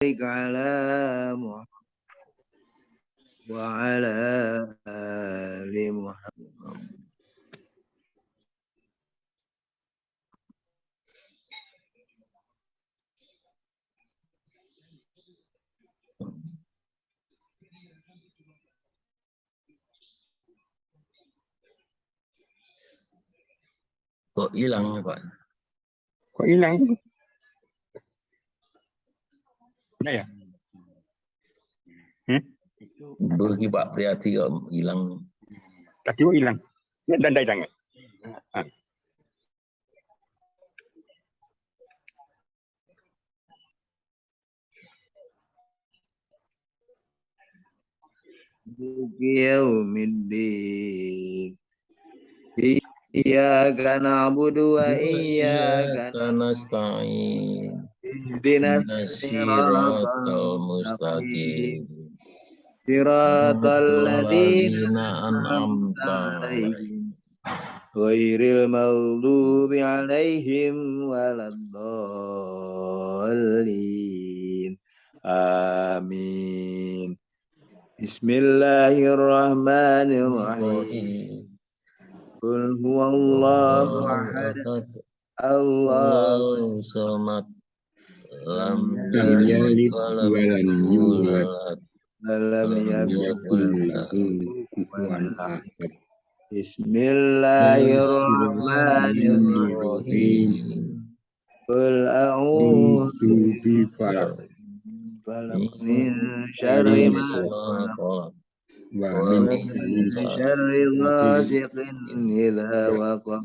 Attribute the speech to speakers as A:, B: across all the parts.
A: على محمد وعلى آل محمد.
B: Kok hilang ya Pak?
C: Kok hilang? Nah ya?
B: Bagi Pak Priati kok hilang.
C: Tadi kok hilang? Ya, dan hilang ya?
A: Yaumiddin. Iyyaka na'budu wa iyyaka
B: nasta'in.
A: ihdinas
B: Siratal
A: siratal mustaqim.
B: mustaqim.
A: Siratal ladzina
B: an'amta
A: an'amta alaihim ghairil maghdubi alaihim waladdallin. Amin. Bismillahirrahmanirrahim. Qul huwallahu ahad. Allahu
B: samad.
A: lam
C: Lam
A: yalid
C: yalid
B: wa
C: wa lam yulad
A: wa lam yakul lahu kufuwan ahad. Bismillahirrahmanirrahim. Qul a'udzu min syarri ma khalaq
C: wa
A: wa
C: min
A: min syarri ghasiqin idza waqab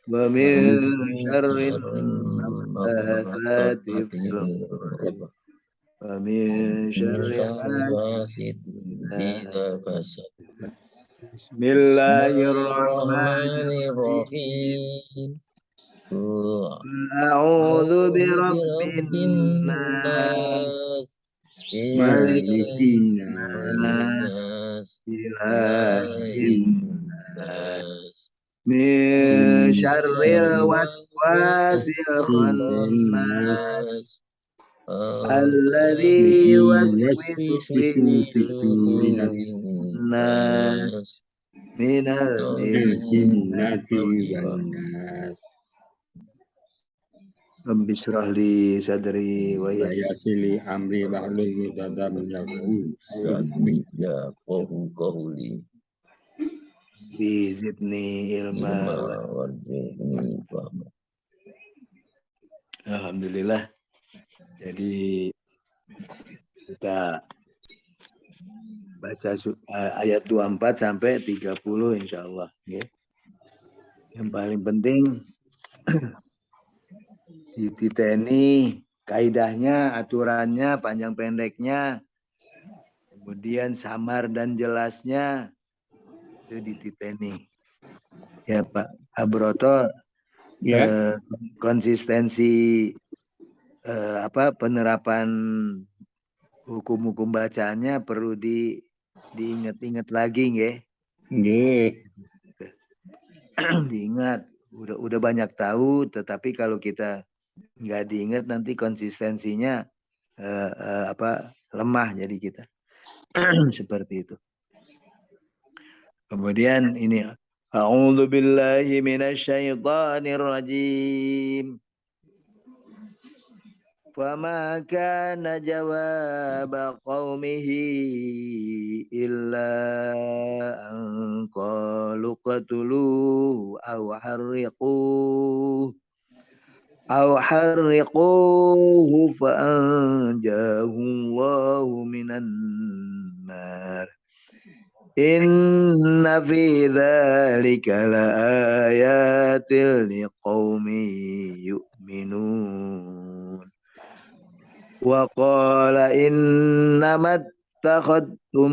A: wa min syarri naffatsati fil uqad wa min syarri hasidin. Bismillahirrahmanirrahim. A'udzu birabbin nas, malikin nas, ilahin nas, min syarril waswasil khannas, alladzi yuwaswisu fi sudurin nas, minal jinnati wan nas. Rabbi shrah li sadri wa yassir
C: li amri wahlul 'uqdatam min lisani
B: yafqahu qawli.
A: Bizidni ilma. Alhamdulillah. Jadi kita baca ayat 24 sampai 30 insyaallah. Okay. Yang paling penting dititeni kaidahnya, aturannya, panjang pendeknya, kemudian samar dan jelasnya itu dititeni. Ya Pak Abroto,
C: ya.
A: Konsistensi penerapan hukum-hukum bacaannya perlu diingat-ingat lagi, nggih.
C: Nggih.
A: Diingat, udah banyak tahu, tetapi kalau kita nggak diingat nanti konsistensinya lemah jadi kita. Seperti itu. Kemudian ini a'udzu billahi minasyaitonir rajim. Fama kana jawaba qaumihi illa an qalu qatuluhu aw harriquhu fa anjahu Allahu minan nar. Inna fi dzalika laayatil liqaumin yu'minun. Wa qala innamat takhadtum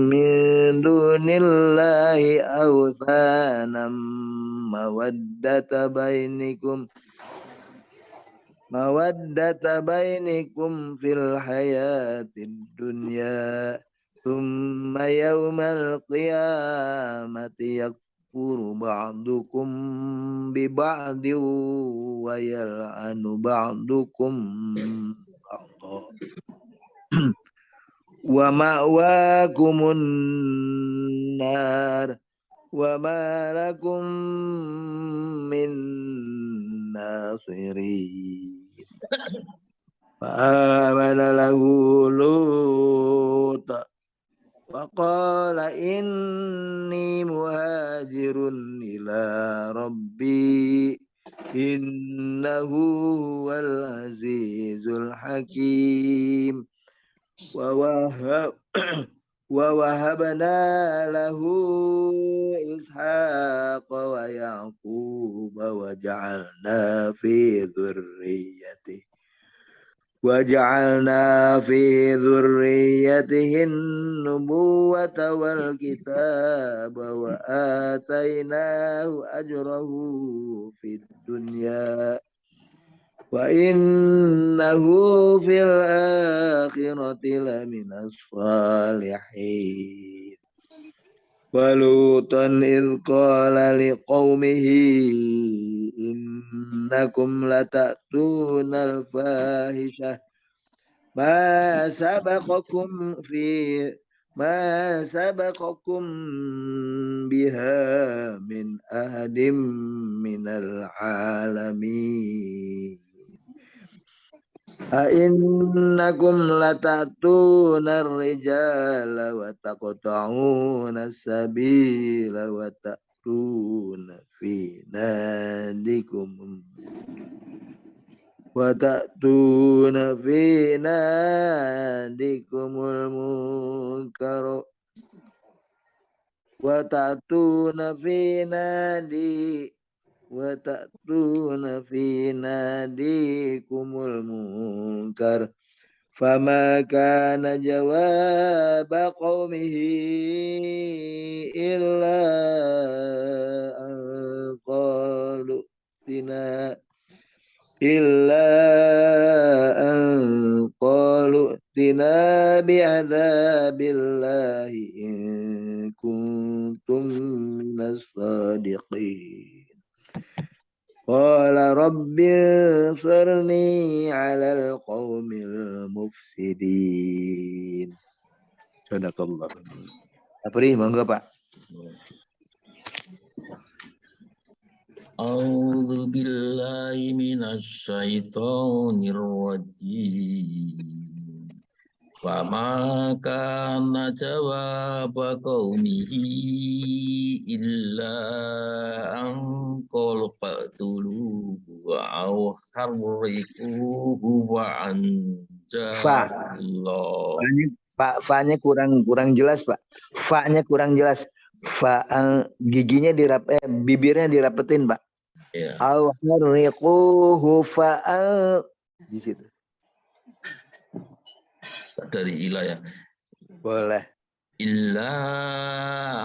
A: min dunillahi awthanam mawaddata bainikum fil hayatid dunya thumma yawmal qiyamati yakfuru ba'dukum bi ba'din wa yal'anu ba'dukum Wa ma'wakumun nar wa ma lakum min nasirin. Fa'amana lahu Lut wa qala inni muhajirun ila rabbi innahu huwal azizul hakim. ووهبنا له إسحاق ويعقوب وجعلنا في ذريته النبوة والكتاب وآتيناه أجره في الدنيا وإنه في الآخرة لمن الصالحين ولوطا إذ قال لقومه إنكم لتأتون الفاحشة ما سبقكم بها من أحد من العالمين أئنكم لتأتون الرجال وتقطعون السبيل وتأتون في نادكم المنكر وتأتون في ناديكم المنكر فما كان جواب قومه إلا أن قالوا ائتنا بعذاب الله إن كنتم من الصادقين قال رب انصرني على القوم المفسدين. Sadaqallah. Apri, monggo Pak.
B: A'udzu billahi minasy syaithanir rajim. Wa ma kana jawaba qaumihi illa an qalu qatuluhu aw harriquhu wa anjallah.
A: Fa-nya kurang jelas Pak. Fa-nya kurang jelas. Fa giginya bibirnya dirapetin Pak.
B: Ya.
A: Aw harriquhu fa'al di situ.
B: Dari ilah ya.
A: Boleh.
B: Illa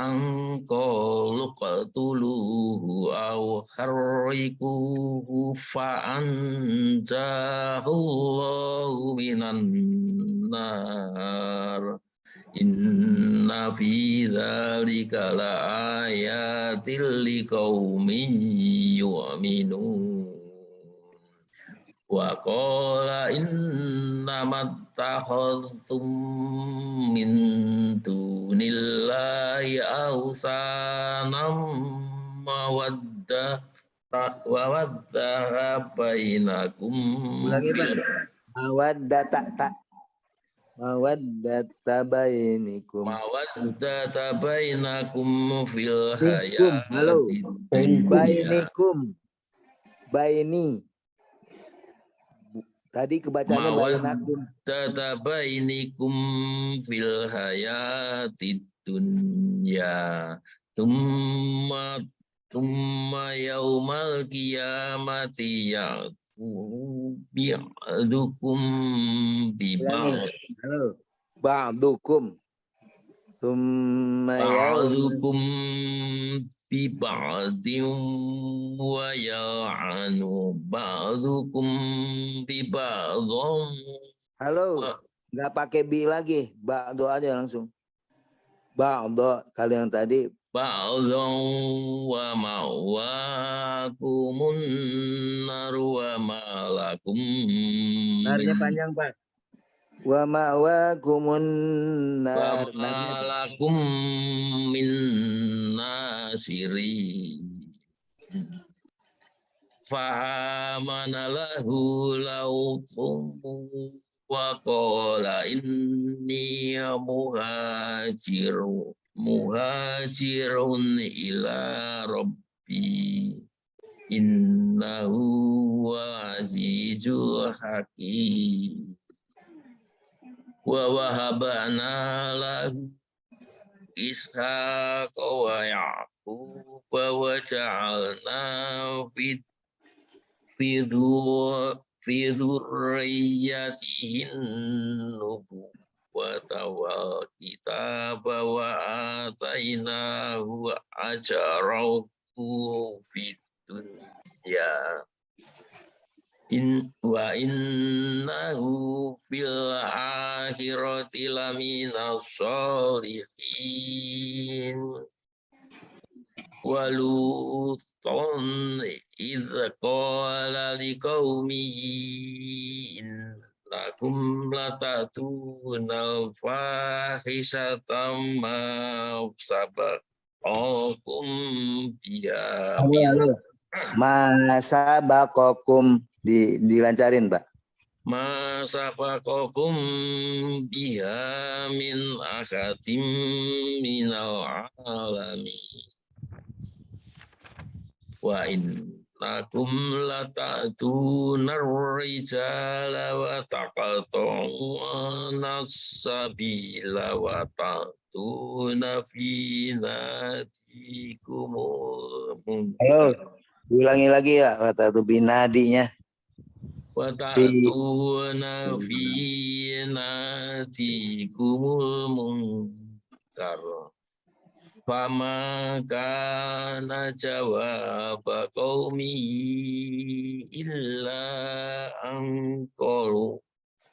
B: an qalu qatuluhu aw harriquhu fa'anjahullahu minan nar. Inna fi dzalika laayatil liqaumin yu'minun. Wa qala innamattakhadhtum min dunillahi awsanam mawaddah bainakum.
A: Ulangi Pak. Mawaddata bainakum.
B: Mawaddata bainakum fil hayati
A: baini. Tadi kebacanya bainakum.
B: Mawaddata bainakum fil hayati dunya. Tumma yaumal qiyamati bi'adukum biba'd.
A: Halo. Ba'dukum.
B: Ba'dukum biba'din wa ya'anu ba'dukum biba'dhum.
A: Halo. Enggak pakai bi lagi. Ba'du aja langsung. Ba'du kali yang tadi
B: ba'dhan wa ma'wakumun nar wa ma lakum
A: Narnya
B: min
A: panjang, Pak. Wa ma'wakumun
B: wa
A: nar.
B: ma lakum min nasiri. Fa'amana lahu lautum wa qala inni muhajirun ila rabbi innahu huwal azizul hakim. Wa wahabna lahu Ishaq wa Ya'qub wa ja'alna fi dzurriyyatihin nubuwwata wal kitaba wa atainahu ajrahu fid dunya wa innahu fil akhirati laminas sholihin. Waluton idza qala liqaumihi innakum latatuna fahisatan ma sabaqakum biha
A: Halo. Masa bakokum dilancarin, Pak.
B: ma sabaqakum biha min ahadin minal alamin. Wa innakum lata'tuna ar-rijala wa taqta'una as-sabila wa ta'tuna fi nadikumul
A: Halo,
B: munkar
A: ulangi lagi ya kata tuh binadinya.
B: wa ta'tuna fi nadikumul munkar. Fama kana jawab qaumi illa an qalu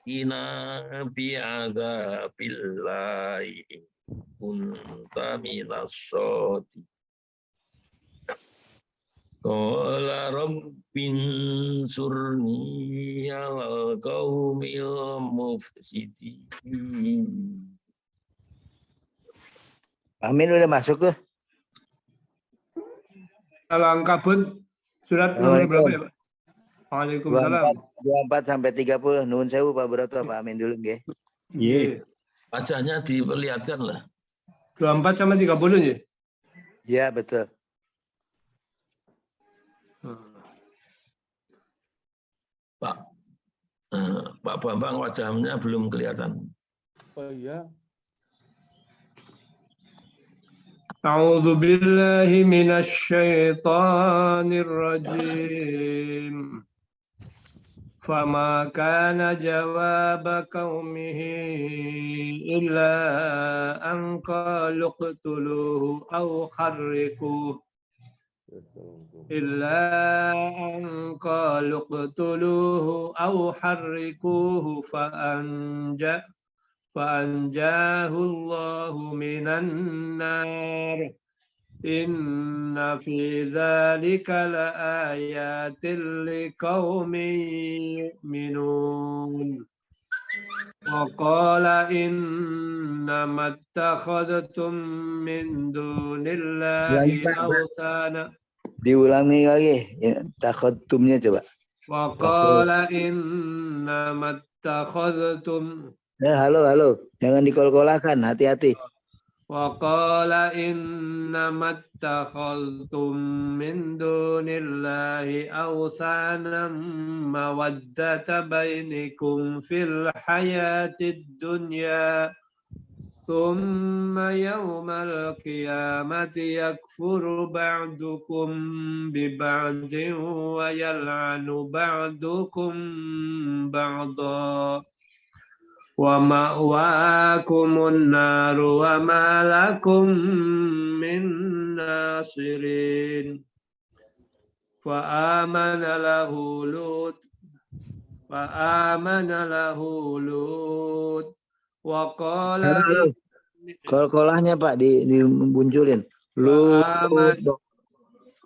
B: ina bi'adzabillahi kunta minas shadiqin. Qala rabbin surni alal qaumil mufsidin.
A: Amin udah masuk tuh.
D: Al-Ankabut surat nomor berapa ya, Pak? Waalaikumsalam.
A: 24 sampai 30. Nuhun sewu Pak Broto, Pak Amin dulu nggih.
D: Iya.
B: Wajahnya diperlihatkan lah.
D: 24 sama 30 ya?
A: Iya, betul.
B: Pak Bambang wajahnya belum kelihatan.
D: Oh iya. A'udzu billahi minasy syaithanir rajim. Fama kana jawab qaumihi illa an qalu qtuluhu aw harriquhu إلا أن قالوا اقتلوه أو حركوه فأنجاه الله من النار إن في ذلك لآيات لقوم يؤمنون وقال إنما اتخذتم من دون الله أوثانا.
A: Diulangi lagi ya, takhatumnya coba.
D: Waqala innama takhadtum.
A: Halo. Jangan dikol-kolakan, hati-hati.
D: Waqala innama takhadtum min dunillahi awthanan mawaddata bainikum fil hayatid dunya. ثم يوم القيامة يكفر بعضكم ببعض ويلعن بعضكم بعضا ومأواكم النار وما لكم من ناصرين فآمن له لوط Waqala
A: Kol-kolahnya Pak dimunculin. Lut.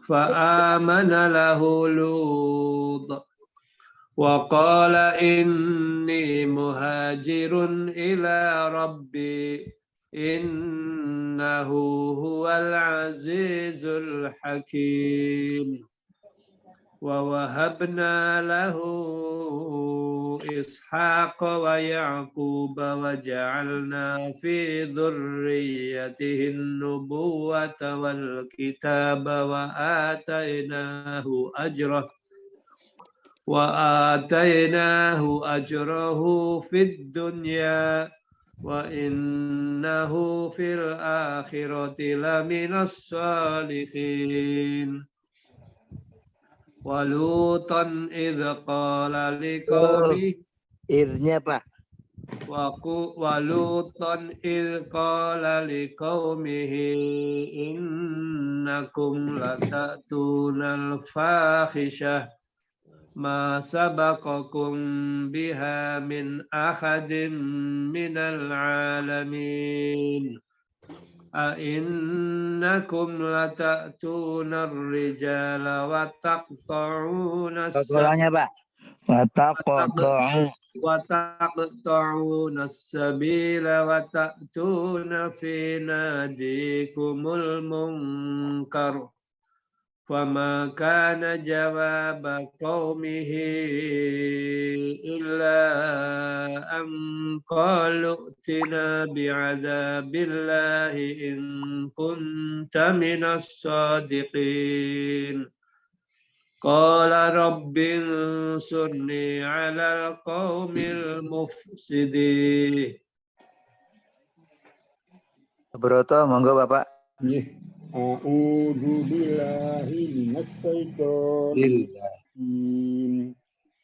D: فآمن له لوط وقال إني مهاجر إلى ربي إنه هو العزيز الحكيم ووهبنا له إسحاق ويعقوب وجعلنا في ذريته النبوة والكتاب وآتيناه أجره في الدنيا وإنه في الآخرة لمن الصالحين ولوطا إذ قال لقومه
A: Idnya Pak.
D: ولوطا إذ قال لقومه إنكم لتأتون الفاحشة ما سبقكم بها من أحد من العالمين أئنكم لتأتون الرجال
A: Kokolanya Pak.
D: وتقطعون السبيل وتأتون في ناديكم المنكر فما كان جواب قومه إلا أن قالوا ائتنا بعذاب الله إن كنت من الصادقين قال رب انصرني على القوم المفسدين.
A: Broto, monggo Bapak.
C: A'udzu billahi minasyaitonir rajim.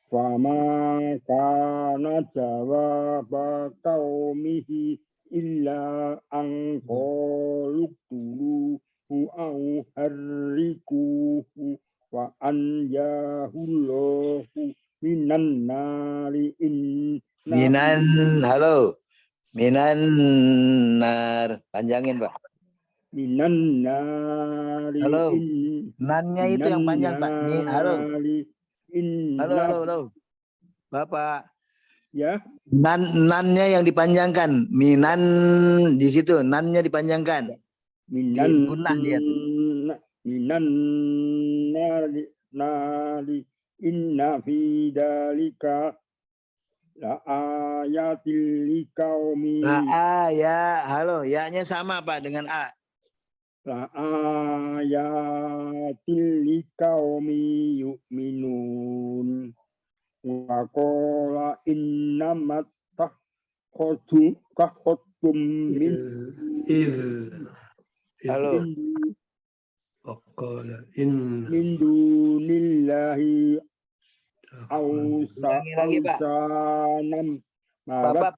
C: Fama kana jawaba qaumihi illa an qalu qtuluhu aw harrikuhu wa anjahullahu minan nari
A: Minan nar. Panjangin Pak.
C: minan nari
A: Halo. Nannya itu yang panjang Pak. Halo. Bapak.
C: Ya.
A: Nannya yang dipanjangkan. Minan di situ. Nannya dipanjangkan.
C: Minan nari inna fi dalika la ayatil liqaumi.
A: Halo, ya-nya sama Pak dengan A.
C: La ayatil liqaumi yu'minun. Wa qala innamat takhottum min
A: Halo.
C: min dunillahi awsanam
A: Bapak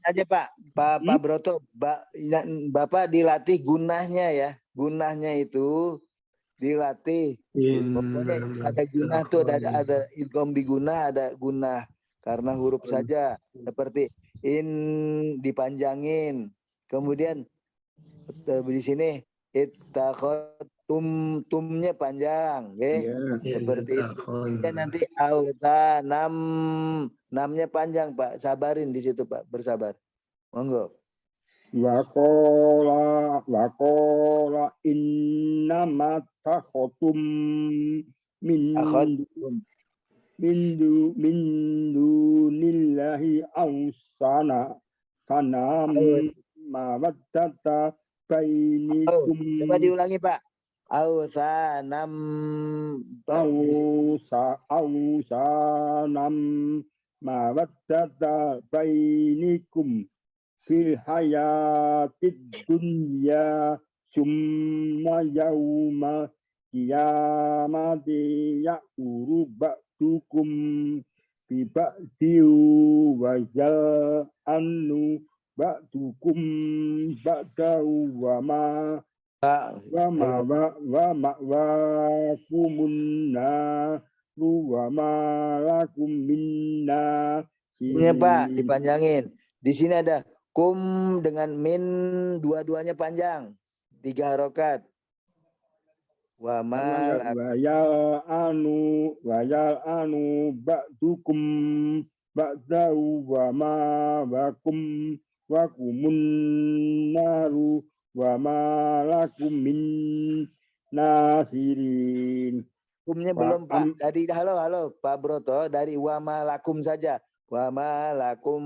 A: aja Pak. Pak Broto, Bapak dilatih gunahnya ya. Gunahnya itu dilatih. Pokoknya ada gunah tuh, ada idgham bi gunah, ada gunah karena huruf saja. Seperti in dipanjangin. Kemudian di sini tumnya panjang, seperti itu. Dan nanti namnya panjang Pak, sabarin di situ Pak, bersabar. Monggo.
C: Waqala innamat takhotum min dunillahi awsana kanam mawaddata bainikum.
A: Coba diulangi Pak. Awsanam
C: mawaddata bainikum fil hayatid dunya summa yauma qiyamati ya'uru ba'dukum bi ba'diu wa jal'anu ba'dukum ba'dahu wa ma'wakumun naru wa ma lakum minna.
A: Ini Pak dipanjangin. Di sini ada kum dengan min, dua-duanya panjang, 3 harokat. Wa ma
C: wayal anu ba'dukum ba'dahu wa ma wakumun naru wa ma lakum min nasirin.
A: lakumnya belum Pak. Dari halo Pak Broto, dari wa ma lakum saja. Wa ma lakum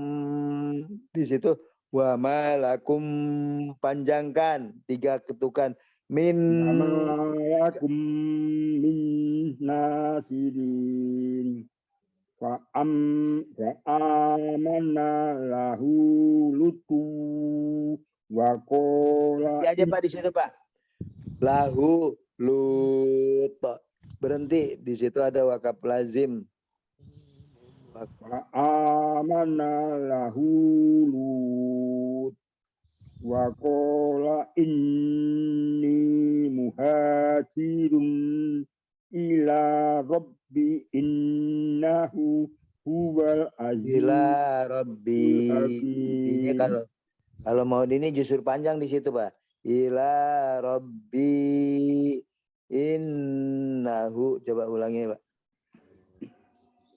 A: di situ wa ma lakum panjangkan 3 ketukan min
C: Lakum min nasirin. Fa'amana lahu lutu wa qala
A: aja Pak di situ Pak. Lahu lut. Berhenti di situ ada wakaf lazim.
C: fa'amana lahu lut wa qala inni muhajirun ila rabbi innahu huwal aziz.
A: Ila rabbi. Ini kalau mau ini justru panjang di situ Pak. Ila rabbi innahu, coba ulangi Pak.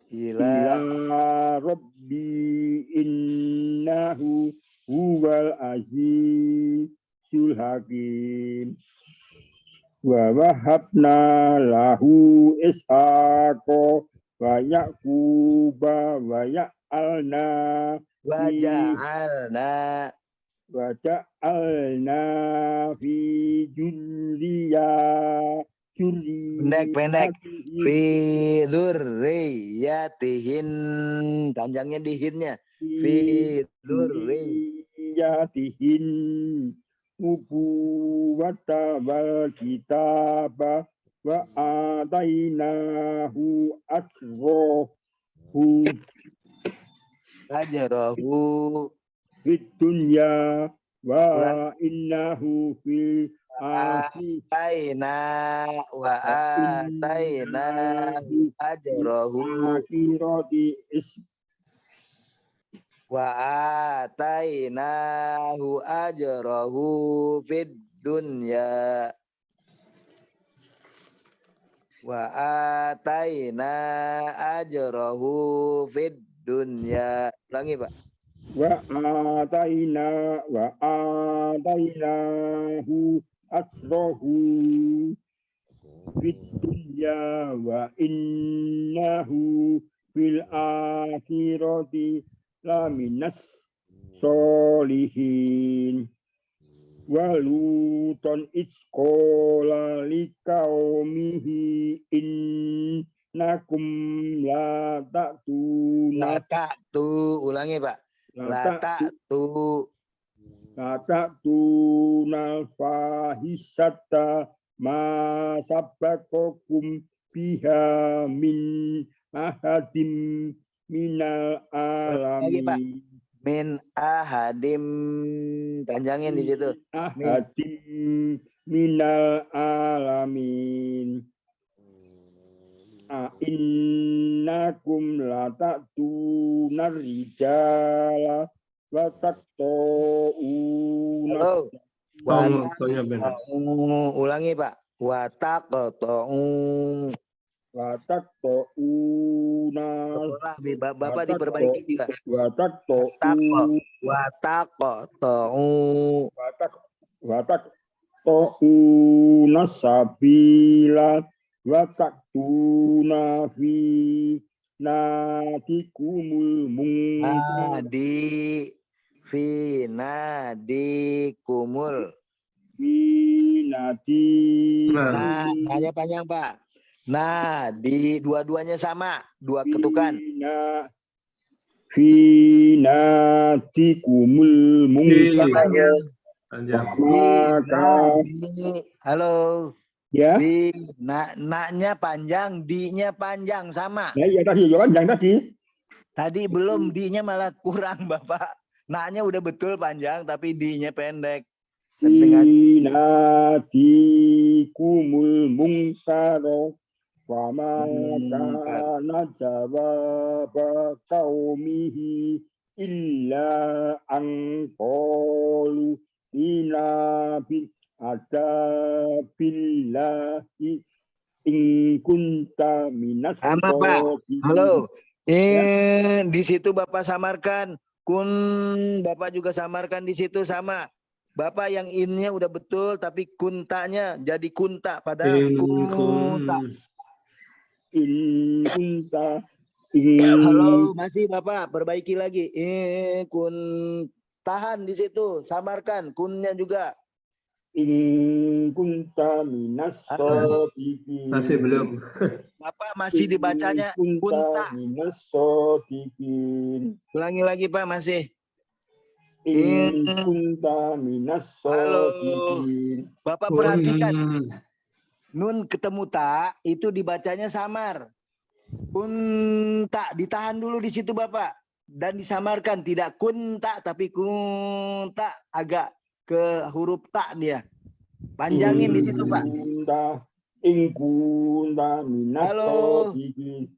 C: Ila rabbi innahu huwal azizul hakim. Wa wahabna lahu ishaqa wa yaquba wa ja'alna fi
A: pendek fi dzurriyyatihin, panjangnya di hinnya fi
C: dzurriyyatihin nubuwata wal kitaba wa atainahu
A: ajrahu
C: fid dunya wa innahu fil
A: ataina ajrahu wa atainahu ajrahu fid dunya wa ataina ajrahu fid dunya. Ulangi Pak.
C: Wa atainahu ajrahu fid dunya wa innahu fil akhirati laminas solihin. Waluton isqala liqaumihi innakum la ta'tuna
A: ulangi Pak. La ta'tuna fahisata ma sabaqakum biha min ahadim minal alamin. Min ahadim, panjangin di situ.
C: Ahadim minal alamin. Innakum la ta'tuna rijala wa taqta'una.
A: Ulangi Pak. Wa taqta'u. Bapak diperbaiki juga.
C: Wa taqta'u sabila wa taqtuna fi nadikumul munkar.
A: Hanya panjang Pak. Nah, di dua-duanya sama, 2 ketukan.
C: Finatikumul munkar.
A: Halo.
C: Ya.
A: Naknya panjang, di-nya panjang sama.
C: Nah, iya tadi panjang tadi.
A: Tadi belum, di-nya malah kurang Bapak. Naknya udah betul panjang tapi di-nya pendek.
C: Finatikumul munkar. Fama kana jawaba qaumihi illa an qalu Adabillahi in kunta minas
A: Sama Pak.
C: shodiqin.
A: Halo.
C: Ya.
A: Di situ Bapak samarkan. Kun Bapak juga samarkan di situ sama. Bapak yang innya udah betul tapi kuntanya jadi kunta padahal kunta.
C: In kunta
A: Halo, masih Bapak perbaiki lagi. Kun tahan di situ, samarkan kunnya juga.
C: in kunta minas shodiqin.
D: Masih belum.
A: Bapak masih dibacanya
C: In kunta
A: kunta.
C: minas shodiqin.
A: Ulangi lagi Pak masih.
C: In kunta minas
A: Halo.
C: shodiqin.
A: Bapak perhatikan. Nun ketemu ta itu dibacanya samar. Kunta ditahan dulu di situ Bapak dan disamarkan tidak kunta tapi kunta agak ke huruf ta dia. Panjangin di situ Pak.
C: In kunta minas
A: Halo.
C: shodiqin.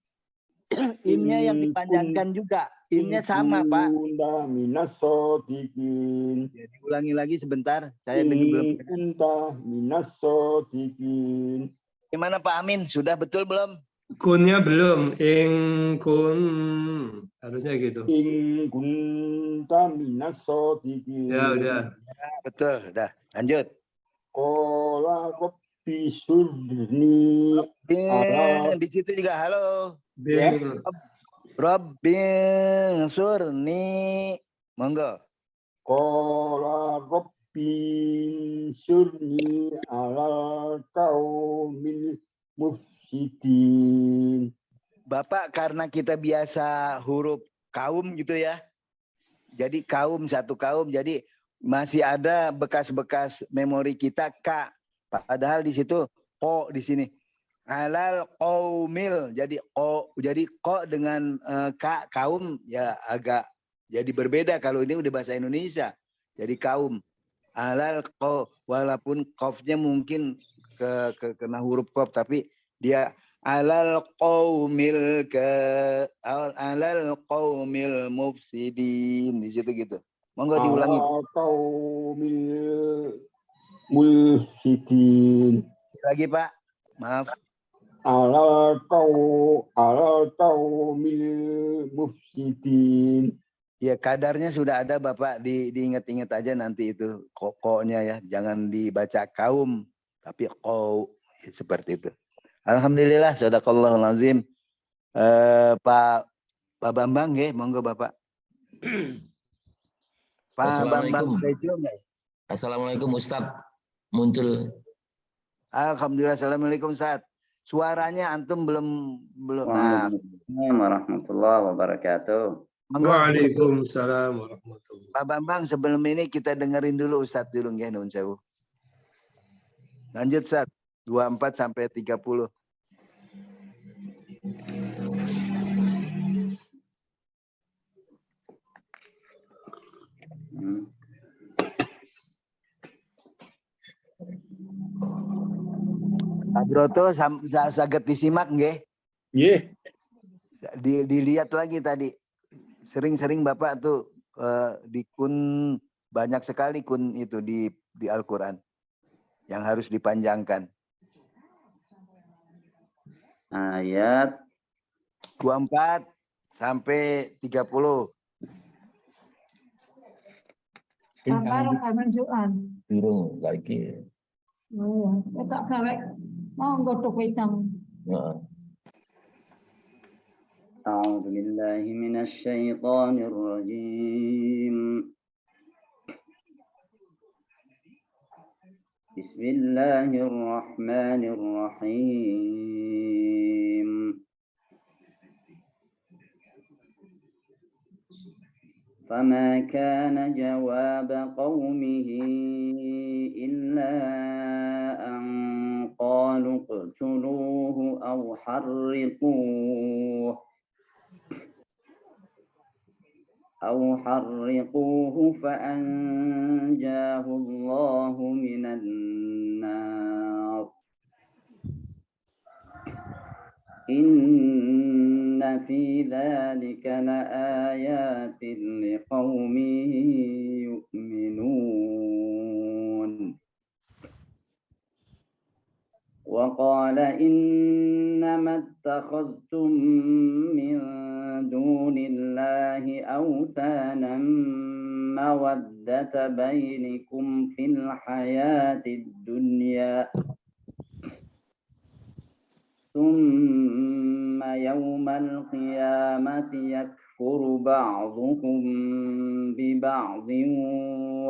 A: Innya yang dipanjangkan juga. Innya sama Pak.
C: Kunta minas shodiqin.
A: Jadi ulangi lagi sebentar. Saya belum.
C: Kunta minas shodiqin.
A: Gimana Pak Amin? Sudah betul belum?
D: Kunnya belum. Kun. Harusnya gitu.
C: In kunta minas shodiqin.
D: Ya udah.
A: Ya, betul. Udah. Lanjut.
C: Qala rabbi surni ala.
A: Di situ juga halo.
C: Ya.
A: Rabbi surni. Monggo.
C: Qala rabbi surni ala qaumil mufsidin.
A: Bapak karena kita biasa huruf kaum gitu ya. Jadi kaum satu kaum. Jadi masih ada bekas-bekas memori kita K. Padahal di situ ko di sini. Alal qaumil. Jadi ko dengan K kaum ya agak jadi berbeda kalau ini udah bahasa Indonesia. Jadi kaum. Alal ko walaupun qafnya mungkin kena huruf qaf tapi dia alal qaumil mufsidin di situ gitu. Monggo diulangi.
C: Ala qaumil mufsidin.
A: Lagi Pak. Maaf.
C: Ala qaumil mufsidin.
A: Ya kadarnya sudah ada Bapak diingat-ingat aja nanti itu kokoknya ya. Jangan dibaca kaum tapi qau seperti itu. Alhamdulillah sadaqallahul azim. Pak Bambang nggih, monggo Bapak. Pak Bambang Tejo nggih.
B: Assalamualaikum Ustadz. Muncul.
A: Alhamdulillah. Assalamualaikum Ustaz. Suaranya antum belum. Nah.
E: Waalaikumsalam warahmatullahi wabarakatuh.
D: Waalaikumsalam warahmatullahi.
A: Pak Bambang sebelum ini kita dengerin dulu Ustaz dulu nggih nuwun sewu. Lanjut Ustaz. 24 sampai 30. Pak Broto saged disimak nggih?
C: Nggih.
A: Dilihat lagi tadi. Sering-sering Bapak tuh di kun banyak sekali kun itu di Al-Qur'an yang harus dipanjangkan.
E: Ayat
A: 24 sampai 30.
F: Sampai menunjukkan.
B: Burung lagi.
F: Oh ya, tak gawe mau nggodhog wedang.
E: أعوذ بالله من الشيطان الرجيم بسم الله الرحمن الرحيم فما كان جواب قومه إلا أن قالوا اقتلوه أو حرقوه فأنجاه الله من النار إن في ذلك لآيات لقوم يؤمنون اتخذتم من دون الله أوثانا مودة بينكم في الحياة الدنيا ثم يوم القيامة يكفر بعضكم ببعض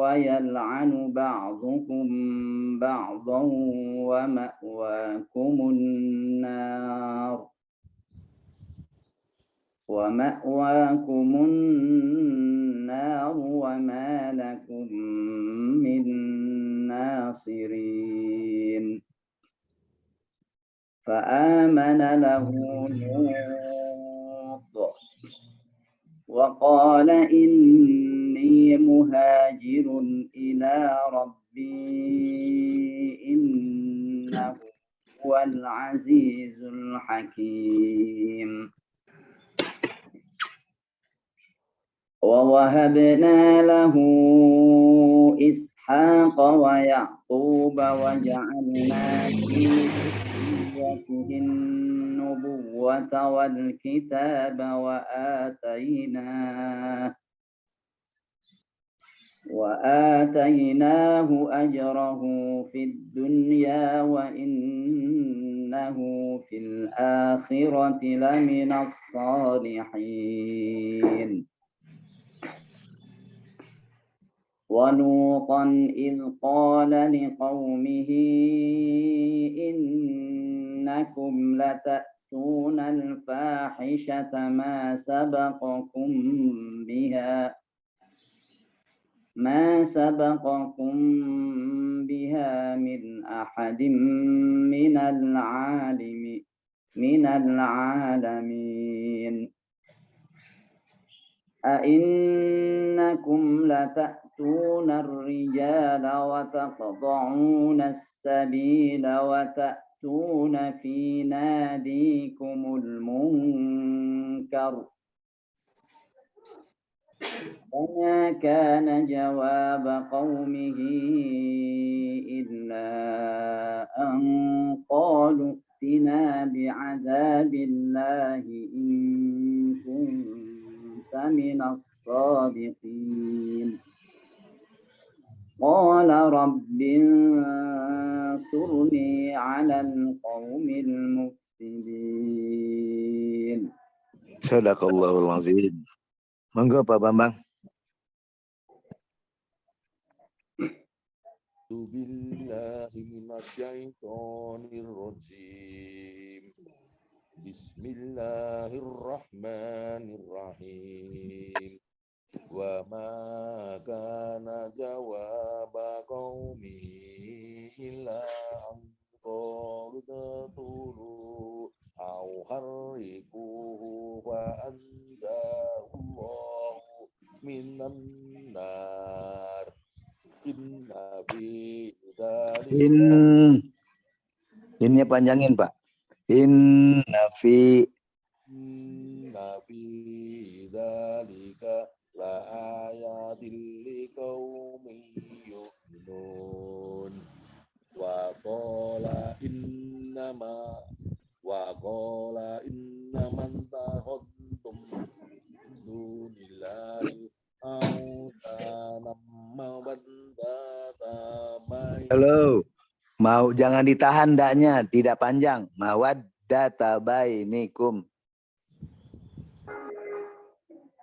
E: ويلعن بعضكم بعضا ومأواكم النار وما لكم من ناصرين فآمن له لوط وقال إني مهاجر إلى ربي إنه هو العزيز الحكيم ووهبنا له إسحاق ويعقوب وجعلنا في ذريته النبوة والكتاب وآتيناه أجره في الدنيا وإنه في الآخرة لمن الصالحين ولوطا إذ قال لقومه إنكم لتأتون الفاحشة ما سبقكم بها من أحد من العالمين أئنكم لتأتون الرجال وتقطعون السبيل وتأتون في ناديكم المنكر وما كان جواب قومه إلا أن قالوا ائتنا بعذاب الله إن كنت من الصادقين قال رب انصرني على القوم المفسدين.
A: Sadaqallahul azim. Monggo Pak Bambang.
G: Billahi minasyaitonir rajim. Bismillahirrahmanirrahim. Wa ma kana jawaba qaumi illa an qalu taqulu aw harriquhu fa anzallahu minan nar. Inna fi dzalika
A: Innya panjangin Pak. Inna fi
G: dzalika la ayatin liqaumin yu'minun. Wa qala innaman takhadtum min dunillahi
A: Halo, mau jangan ditahan daknya, tidak panjang. Mawaddata bainikum.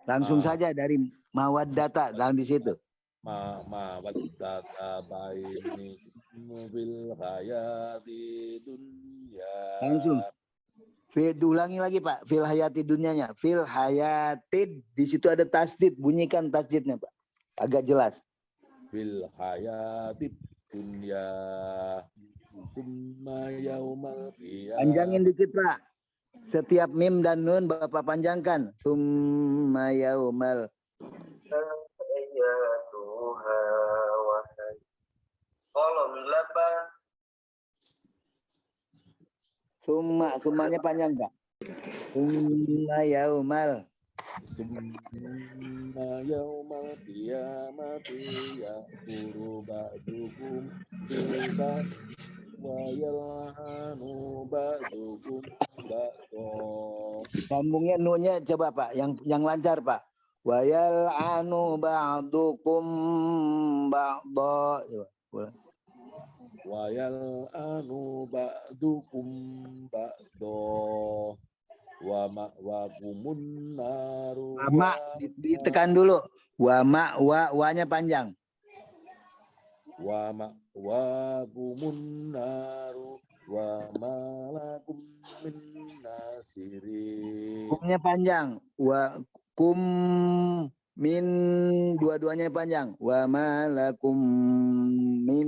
A: Langsung saja dari mawaddata dalam di situ.
G: Mawaddata bainikum fil hayati dunya.
A: Langsung. Ulangi lagi Pak, fil hayati dunianya. Fil hayatid, di situ ada tasdid, bunyikan tasdidnya Pak. Agak jelas.
G: Fil hayatid dunya. Tsumma yaumal qiyamah.
A: Panjangin dikit Pak. Setiap mim dan nun Bapak panjangkan. Tsumma yaumal. Summanya panjang Pak. Tsumma yaumal.
G: Tsumma yaumal qiyamati yaqulu ba'dukum wa yal'anu ba'dukum ba'do.
A: Sambungnya nunya coba Pak, yang lancar Pak. Wa yal'anu ba'dukum ba'da. Coba.
G: Wa yal'anu ba'dukum ba'do. Wa ma'wakumun naru.
A: Wama ditekan dulu. Wanya panjang.
G: Wa ma'wakumun naru. Wa malakum min nasirin.
A: Kumnya panjang. Kum min dua-duanya panjang. Wa malakum min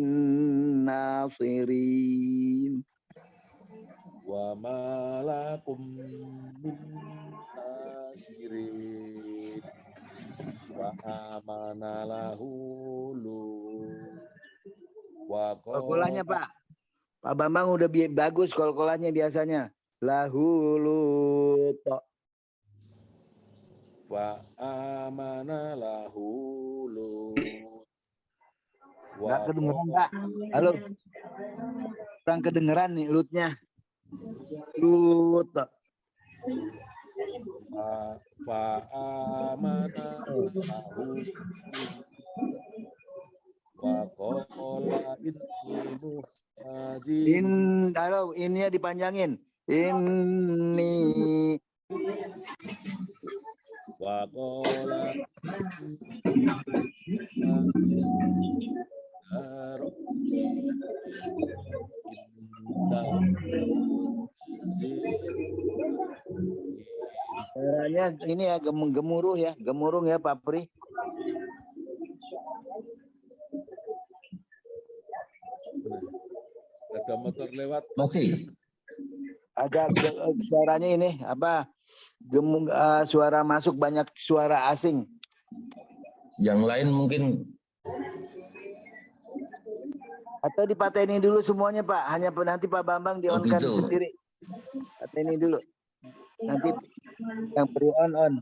A: nasirin.
G: Wa malakum min nasirin. Wa amana lahu Lut. Wa
A: Kolkolahnya Pak. Pak Bambang udah bagus kolkolahnya biasanya. Lahulut.
G: Wa amana lahu Lut.
A: Nggak kedengeran Pak. Halo. Kurang kedengeran nih Lutnya. Lut.
G: Fa amana lahu wa qala inni muhtajin.
A: Halo, innya dipanjangin. Ini.
G: Wa qala
A: Suaranya ini ya gemuruh ya, gemurung ya Pak Pri.
G: ada motor lewat.
B: Masih.
A: Agak suaranya ini apa? Suara masuk banyak suara asing.
B: Yang lain mungkin
A: Atau dipateni dulu semuanya Pak. Hanya nanti Pak Bambang di-on-kan
B: gitu.
A: sendiri. Pateni dulu. Nanti yang perlu on.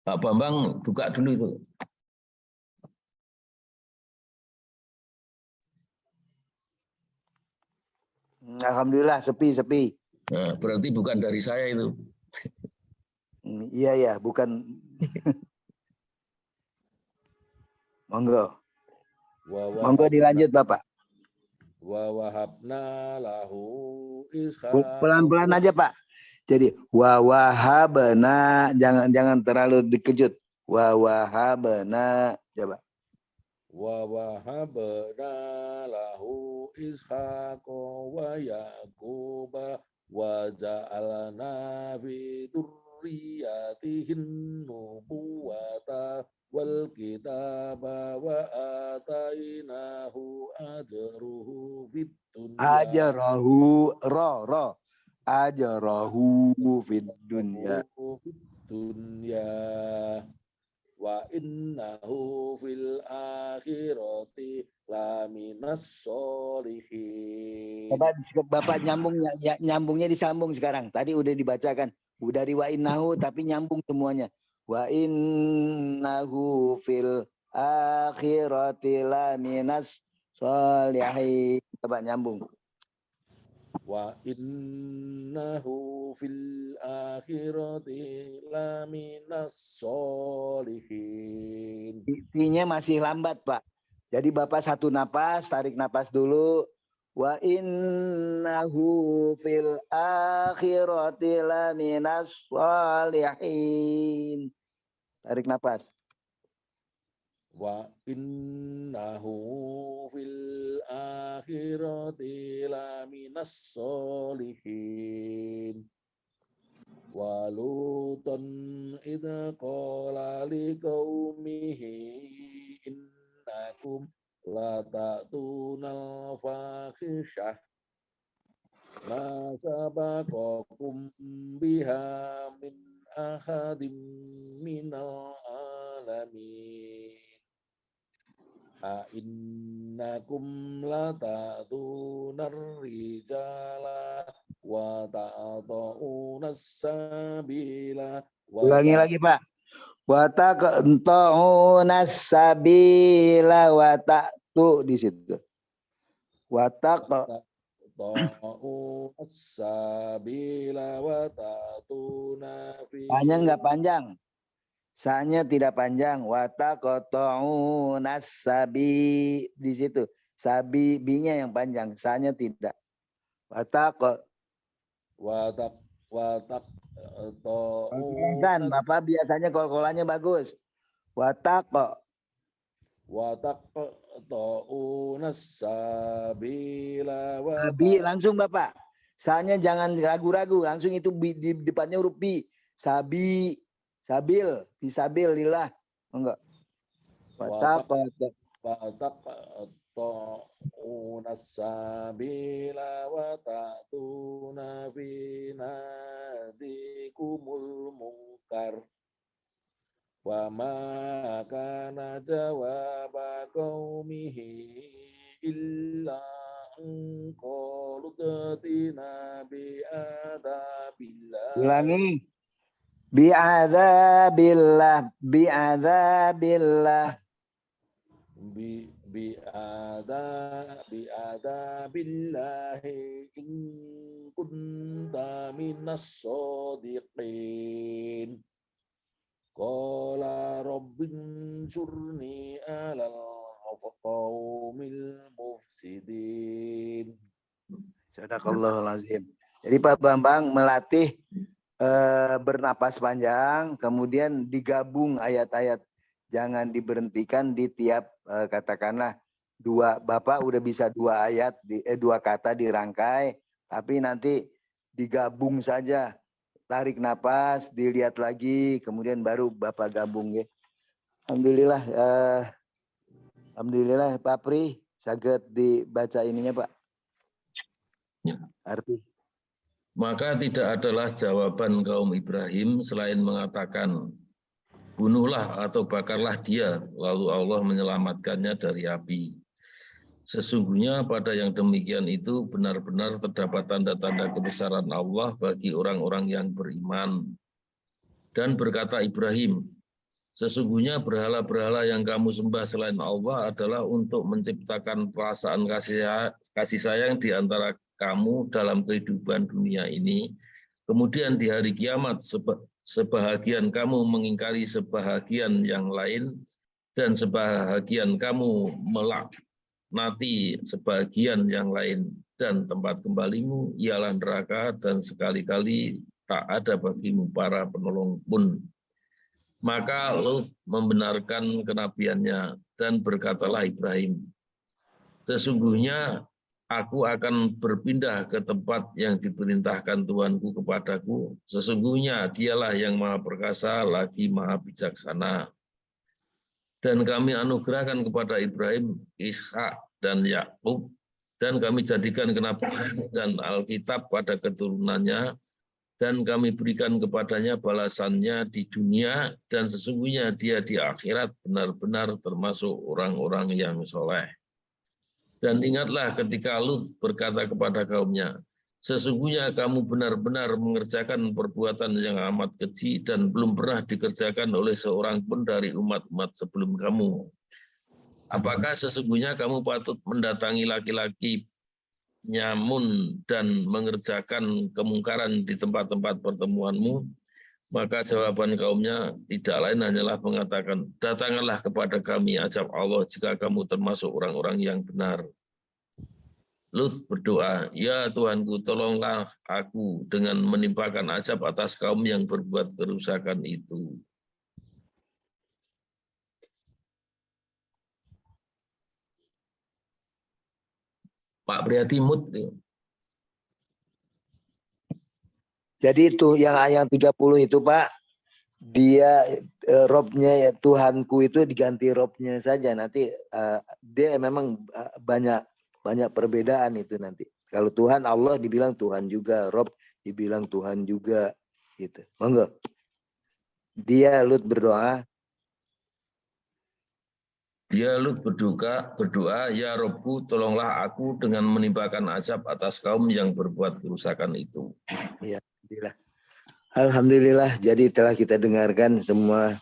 B: Pak Bambang buka dulu itu.
A: Alhamdulillah sepi.
B: Nah, berarti bukan dari saya itu.
A: Iya ya, bukan. Monggo. Monggo dilanjut Bapak.
G: Wa wahabna lahu ishaq.
A: Pelan-pelan aja Pak. Jadi wa wahabna, jangan terlalu dikejut. Wa wahabna, coba.
G: Wa wahabna lahu ishaq wa yaquba wa ja'alna fi dzurriyyatihin nubuwata wal kitaba wa atainahu ajruhu fid dunya.
A: Ajrahu ajrahu fid dunya.
G: Wa innahu fil akhirati laminas sholihin.
A: Coba Bapak nyambungnya disambung sekarang. Tadi udah dibacakan. Udah dari wa innahu tapi nyambung semuanya. Wa innahu fil akhirati laminas sholihin. Coba nyambung.
G: Wa innahu fil akhirati laminas sholihin.
A: Intinya masih lambat Pak. Jadi Bapak satu napas, tarik napas dulu. Wa innahu fil akhirati laminas sholihin. Tarik napas.
G: Wa innahu fil akhirati laminas sholihin. Wa lutan idza qala liqaumihi innakum la ta'tunal fahisyah ma sabaqakum biha min ahadim minal alamin. Innakum la ta'tunar rijala wa ta'tunas sabila.
A: Ulangi lagi Pak. Wa taqta'unas sabila wa ta'tu di situ. Wa
G: taqta'una as-sabila wa ta'tuna
A: Sa-nya
G: fi
A: nggak panjang. Sa-nya tidak panjang. Wataqta'unas sabi di situ. Sabi bi-nya yang panjang, sa-nya tidak. Wataq kan
G: ta'ta'unas
A: Bapak biasanya kol-kolannya bagus. Wataq
G: wa taqta'unas sabila wa
A: sabi langsung Bapak. Sa-nya jangan ragu-ragu, langsung itu di depannya huruf bi. Sabi, sabil, fisabilillah. Enggak. Wataq
G: ta'unas sabila wa ta'tuna fi nadikumul munkar wa ma kana jawaba qaumihi illa an qalu tatina bi adabillah
A: ulangi. Bi'adzabillah, bi'adzabillah.
G: bi'adabillahi in kunta minas shadiqin qala rabbin surni alal qawmil mufsidin.
A: Sadaqallahul azim. Jadi Pak Bambang melatih bernapas panjang, kemudian digabung ayat-ayat. Jangan diberhentikan di tiap katakanlah dua. Bapak udah bisa dua ayat, dua kata dirangkai, tapi nanti digabung saja. Tarik napas, dilihat lagi, kemudian baru Bapak gabung ya. Alhamdulillah, alhamdulillah Pak Pri, saged dibaca ininya Pak.
B: Ya.
A: Arti.
B: Maka tidak adalah jawaban kaum Ibrahim selain mengatakan, bunuhlah atau bakarlah dia, lalu Allah menyelamatkannya dari api. Sesungguhnya pada yang demikian itu benar-benar terdapat tanda-tanda kebesaran Allah bagi orang-orang yang beriman. Dan berkata Ibrahim, sesungguhnya berhala-berhala yang kamu sembah selain Allah adalah untuk menciptakan perasaan kasih sayang di antara kamu dalam kehidupan dunia ini. Kemudian di hari kiamat sebahagian kamu mengingkari sebahagian yang lain dan sebahagian kamu melaknati sebahagian yang lain, dan tempat kembalimu ialah neraka dan sekali-kali tak ada bagimu para penolong pun. Maka Lut membenarkan kenabiannya dan berkatalah Ibrahim, sesungguhnya aku akan berpindah ke tempat yang diperintahkan Tuhanku kepadaku. Sesungguhnya dialah yang maha perkasa lagi maha bijaksana. Dan kami anugerahkan kepada Ibrahim, Ishak, dan Yakub, dan kami jadikan kenabian dan Alkitab pada keturunannya, dan kami berikan kepadanya balasannya di dunia, dan sesungguhnya dia di akhirat benar-benar termasuk orang-orang yang soleh. Dan ingatlah ketika Lut berkata kepada kaumnya, sesungguhnya kamu benar-benar mengerjakan perbuatan yang amat keji dan belum pernah dikerjakan oleh seorang pun dari umat-umat sebelum kamu. Apakah sesungguhnya kamu patut mendatangi laki-laki nyamun dan mengerjakan kemungkaran di tempat-tempat pertemuanmu? Maka jawaban kaumnya tidak lain hanyalah mengatakan, datanglah kepada kami azab Allah jika kamu termasuk orang-orang yang benar. Lut berdoa, ya Tuhanku, tolonglah aku dengan menimpakan azab atas kaum yang berbuat kerusakan itu. Pak Prihatimut.
A: Jadi itu yang 30 itu Pak, dia robnya ya, Tuhanku itu diganti robnya saja. Nanti dia memang banyak perbedaan itu nanti. Kalau Tuhan Allah dibilang Tuhan juga, Rob dibilang Tuhan juga gitu. Monggo. Dia Lut berdoa.
B: Dia Lut berdoa, ya Robku, tolonglah aku dengan menimpakan azab atas kaum yang berbuat kerusakan itu.
A: Ya, alhamdulillah. Alhamdulillah, jadi telah kita dengarkan semua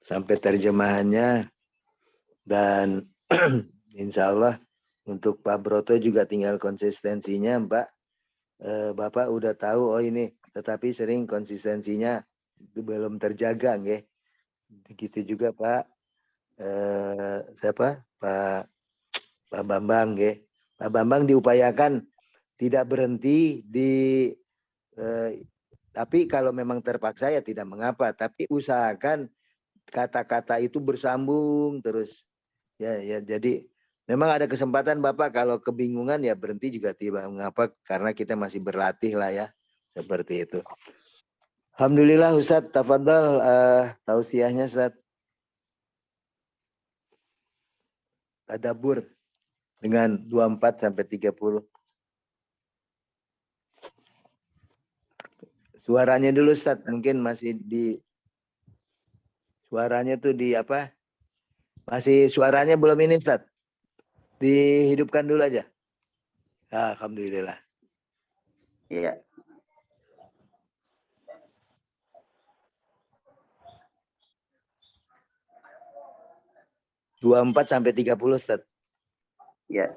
A: sampai terjemahannya, dan insya Allah Untuk Pak Broto juga tinggal konsistensinya, Mbak. Bapak udah tahu, oh ini, tetapi sering konsistensinya belum terjaga, nggih. Begitu juga Pak, siapa? Pak Bambang, nggih. Pak Bambang diupayakan tidak berhenti di, tapi kalau memang terpaksa ya tidak mengapa. Tapi usahakan kata-kata itu bersambung terus. Ya, jadi memang ada kesempatan Bapak kalau kebingungan ya berhenti juga tidak mengapa karena kita masih berlatih lah ya. Seperti itu. Alhamdulillah Ustadz, tafadhol tausiahnya Ustadz. Tadabbur dengan 24 sampai 30. Suaranya dulu Ustadz, mungkin masih di suaranya tuh di apa? Masih suaranya belum ini Ustadz. Dihidupkan dulu aja. Alhamdulillah.
E: Iya.
A: Dua 24 sampai 30 Ustadz.
E: Ya.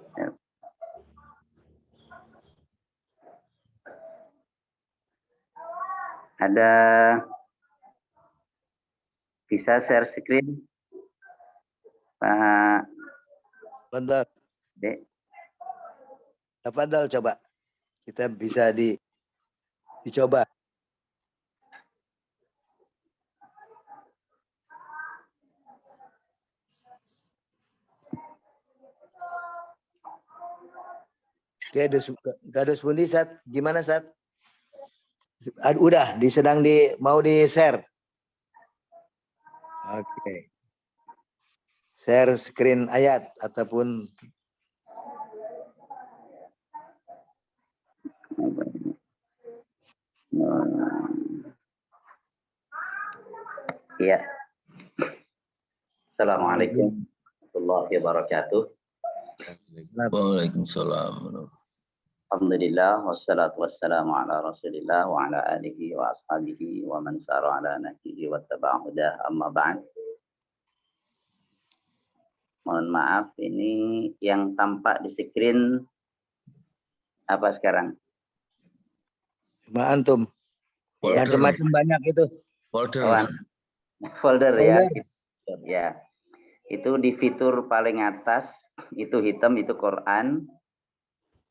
E: Ada bisa share screen Pak
A: Bentar.
E: Dek.
A: Tafadhol coba. Kita bisa dicoba. Oke, Gadus Pundi Sat, gimana Sat? Udah, mau di share. Oke. Share screen ayat ataupun
E: Iya. Assalamualaikum warahmatullahi wabarakatuh.
B: Waalaikumsalam.
E: Alhamdulillah wassalatu wassalamu ala Rasulillah wa ala alihi wa ashabihi wa man sara ala nahjihi wa tabi'a hudah, amma ba'd. Mohon maaf, ini yang tampak di screen apa sekarang?
A: Mbak Antum. Macam-macam banyak itu.
E: Folder ya. Ya. Itu di fitur paling atas, itu hitam, itu Quran.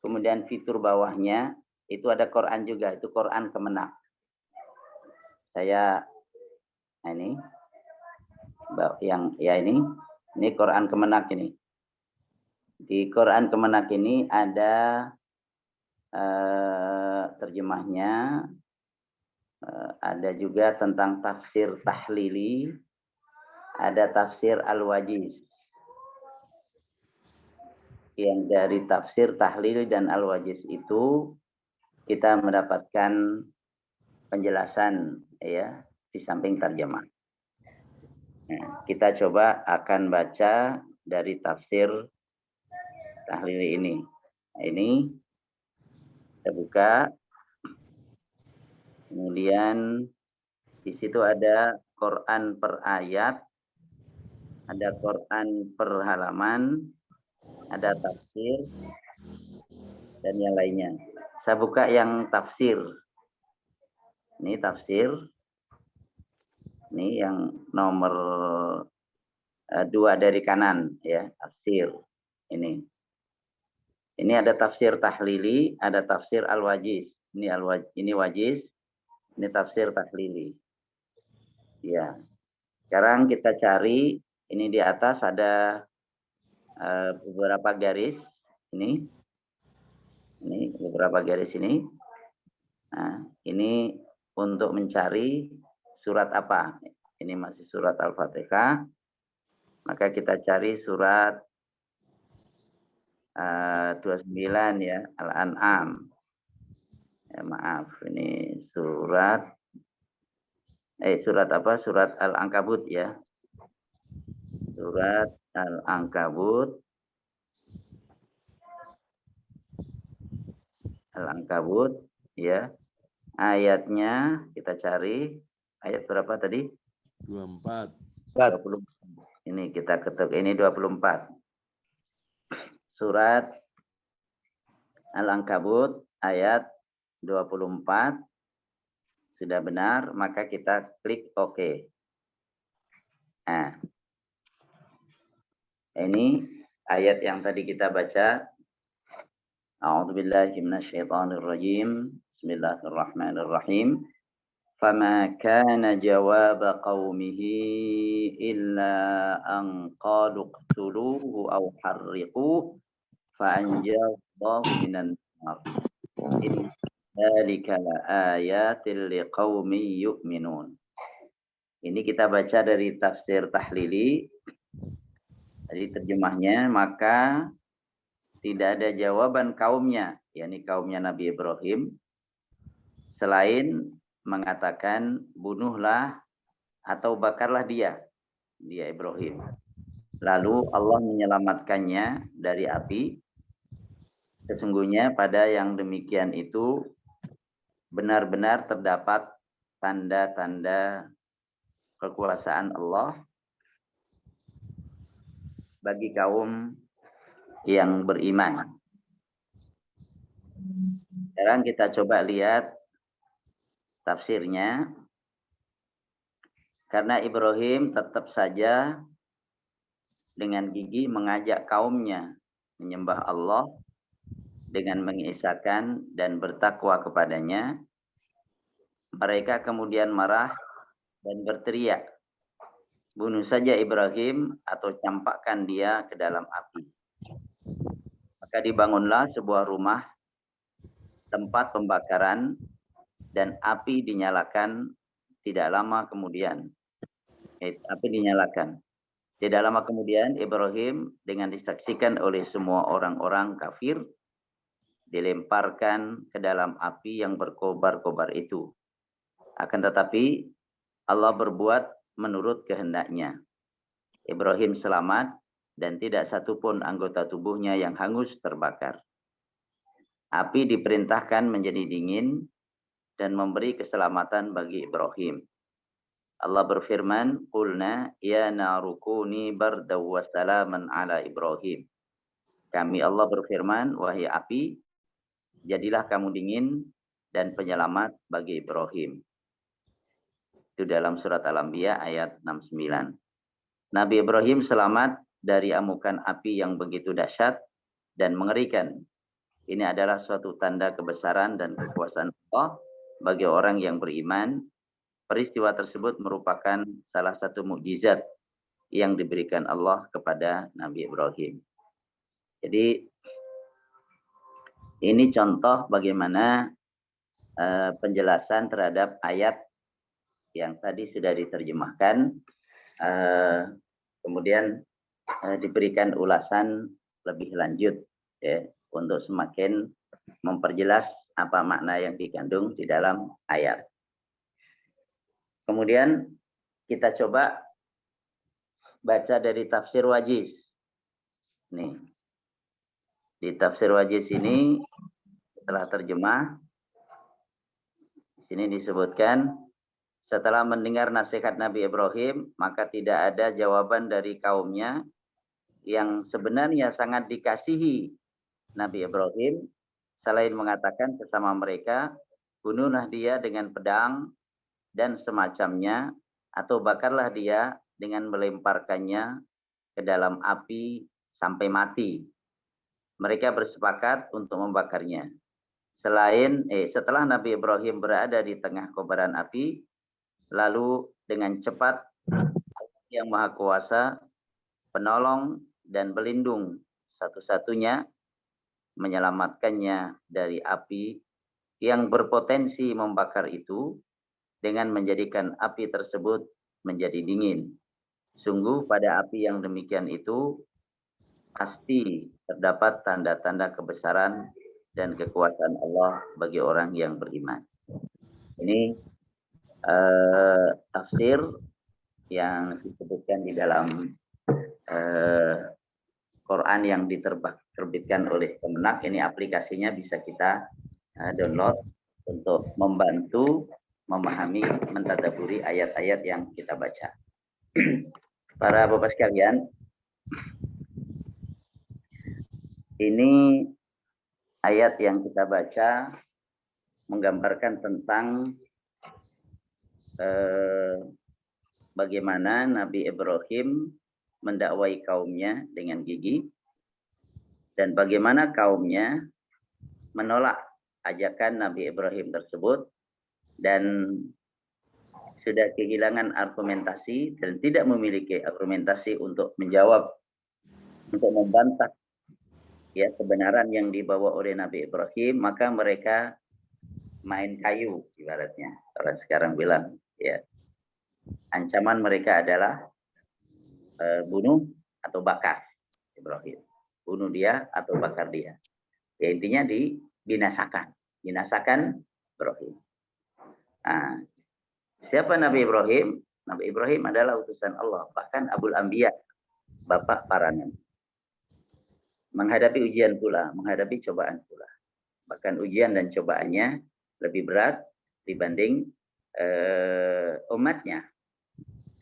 E: Kemudian fitur bawahnya itu ada Quran juga, itu Quran Kemenak. Saya ini yang ya ini Quran Kemenak ini. Di Quran Kemenak ini ada terjemahnya, ada juga tentang tafsir tahlili, ada tafsir al-wajiz. Yang dari tafsir tahlil dan al-wajiz itu kita mendapatkan penjelasan ya di samping terjemah. Nah, kita coba akan baca dari tafsir tahlil ini. Nah, ini kita buka. Kemudian di situ ada Quran per ayat, ada Quran per halaman, ada tafsir dan yang lainnya. Saya buka yang tafsir. Ini tafsir. Ini yang nomor 2 dari kanan ya, tafsir. Ini ada tafsir tahlili, ada tafsir al-wajiz. Ini wajiz, ini tafsir tahlili. Ya. Sekarang kita cari, ini di atas ada beberapa garis ini beberapa garis ini. Nah, ini untuk mencari surat apa? Ini masih surat Al-Fatihah. Maka kita cari surat 29 ya, Al-An'am. Ya, maaf, ini surat apa? Surat Al-Ankabut ya. Surat Al-Ankabut. Al-Ankabut ya. Ayatnya kita cari ayat berapa tadi?
G: 24.
E: 20. Ini kita ketuk, ini 24. surat Al-Ankabut ayat 24. Sudah benar, maka kita klik OK. Nah, ini ayat yang tadi kita baca. A'udzubillahi minasyaitonirrajim. Bismillahirrahmanirrahim. Fama kana jawaba qaumihi illa an qalu qtuluhu aw harriquhu fa'anjallahu minan nar. In dzalika laayatil liqaumin yu'minun. Ini kita baca dari tafsir tahlili. Jadi terjemahnya, maka tidak ada jawaban kaumnya, yakni kaumnya Nabi Ibrahim, selain mengatakan bunuhlah atau bakarlah dia Ibrahim. Lalu Allah menyelamatkannya dari api. Sesungguhnya pada yang demikian itu benar-benar terdapat tanda-tanda kekuasaan Allah bagi kaum yang beriman. Sekarang kita coba lihat tafsirnya. Karena Ibrahim tetap saja dengan gigih mengajak kaumnya menyembah Allah dengan mengisahkan dan bertakwa kepadanya, mereka kemudian marah dan berteriak, bunuh saja Ibrahim atau campakkan dia ke dalam api. Maka dibangunlah sebuah rumah tempat pembakaran dan api dinyalakan tidak lama kemudian. Api dinyalakan. Tidak lama kemudian Ibrahim dengan disaksikan oleh semua orang-orang kafir dilemparkan ke dalam api yang berkobar-kobar itu. Akan tetapi Allah berbuat menurut kehendaknya. Ibrahim selamat dan tidak satupun anggota tubuhnya yang hangus terbakar. Api diperintahkan menjadi dingin dan memberi keselamatan bagi Ibrahim. Allah berfirman, "Qulna ya naru kuni bardaw wa salaman ala Ibrahim." Kami Allah berfirman, wahai api, jadilah kamu dingin dan penyelamat bagi Ibrahim. Itu dalam surat Al-Anbiya ayat 69. Nabi Ibrahim selamat dari amukan api yang begitu dahsyat dan mengerikan. Ini adalah suatu tanda kebesaran dan kekuasaan Allah bagi orang yang beriman. Peristiwa tersebut merupakan salah satu mukjizat yang diberikan Allah kepada Nabi Ibrahim. Jadi ini contoh bagaimana penjelasan terhadap ayat yang tadi sudah diterjemahkan, kemudian diberikan ulasan lebih lanjut ya, untuk semakin memperjelas apa makna yang dikandung di dalam ayat. Kemudian kita coba baca dari tafsir Wajiz. Nih, di tafsir Wajiz ini setelah terjemah, di sini disebutkan, setelah mendengar nasihat Nabi Ibrahim, maka tidak ada jawaban dari kaumnya yang sebenarnya sangat dikasihi Nabi Ibrahim, selain mengatakan sesama mereka, bunuhlah dia dengan pedang dan semacamnya, atau bakarlah dia dengan melemparkannya ke dalam api sampai mati. Mereka bersepakat untuk membakarnya. Setelah Nabi Ibrahim berada di tengah kobaran api, lalu dengan cepat yang Maha Kuasa, penolong dan pelindung satu-satunya menyelamatkannya dari api yang berpotensi membakar itu dengan menjadikan api tersebut menjadi dingin. Sungguh pada api yang demikian itu pasti terdapat tanda-tanda kebesaran dan kekuasaan Allah bagi orang yang beriman. Ini tafsir yang disebutkan di dalam Quran yang diterbitkan oleh Kemenak. Ini aplikasinya bisa kita download untuk membantu memahami, mentadaburi ayat-ayat yang kita baca. Para Bapak sekalian, Ini ayat yang kita baca menggambarkan tentang bagaimana Nabi Ibrahim mendakwai kaumnya dengan gigih dan bagaimana kaumnya menolak ajakan Nabi Ibrahim tersebut dan sudah kehilangan argumentasi dan tidak memiliki argumentasi untuk menjawab, untuk membantah ya kebenaran yang dibawa oleh Nabi Ibrahim, maka mereka main kayu ibaratnya. Orang sekarang bilang ya, ancaman mereka adalah bunuh atau bakar Ibrahim. Bunuh dia atau bakar dia. Ya intinya dibinasakan. Binasakan Ibrahim. Nah, siapa Nabi Ibrahim? Nabi Ibrahim adalah utusan Allah, bahkan Abul Anbiya, bapak para nabi. Menghadapi ujian pula, menghadapi cobaan pula. Bahkan ujian dan cobaannya lebih berat dibanding umatnya.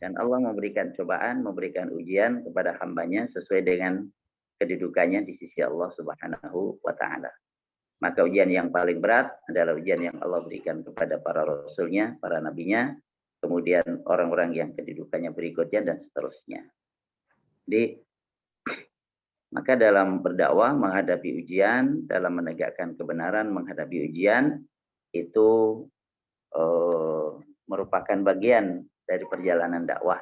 E: Dan Allah memberikan cobaan, memberikan ujian kepada hambanya sesuai dengan kedudukannya di sisi Allah Subhanahu wa Ta'ala. Maka ujian yang paling berat adalah ujian yang Allah berikan kepada para rasulnya, para nabinya, kemudian orang-orang yang kedudukannya berikutnya dan seterusnya. Jadi, maka dalam berdakwah menghadapi ujian, dalam menegakkan kebenaran menghadapi ujian itu merupakan bagian dari perjalanan dakwah.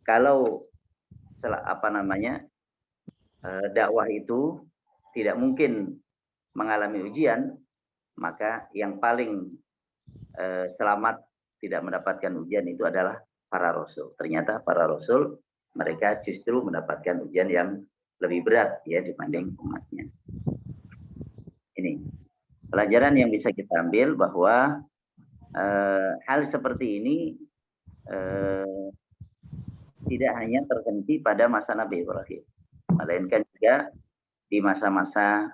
E: Kalau dakwah itu tidak mungkin mengalami ujian, maka yang paling selamat tidak mendapatkan ujian itu adalah para rasul. Ternyata para rasul mereka justru mendapatkan ujian yang lebih berat ya dibanding umatnya. Ini pelajaran yang bisa kita ambil bahwa hal seperti ini tidak hanya terhenti pada masa Nabi Ibrahim, melainkan juga di masa-masa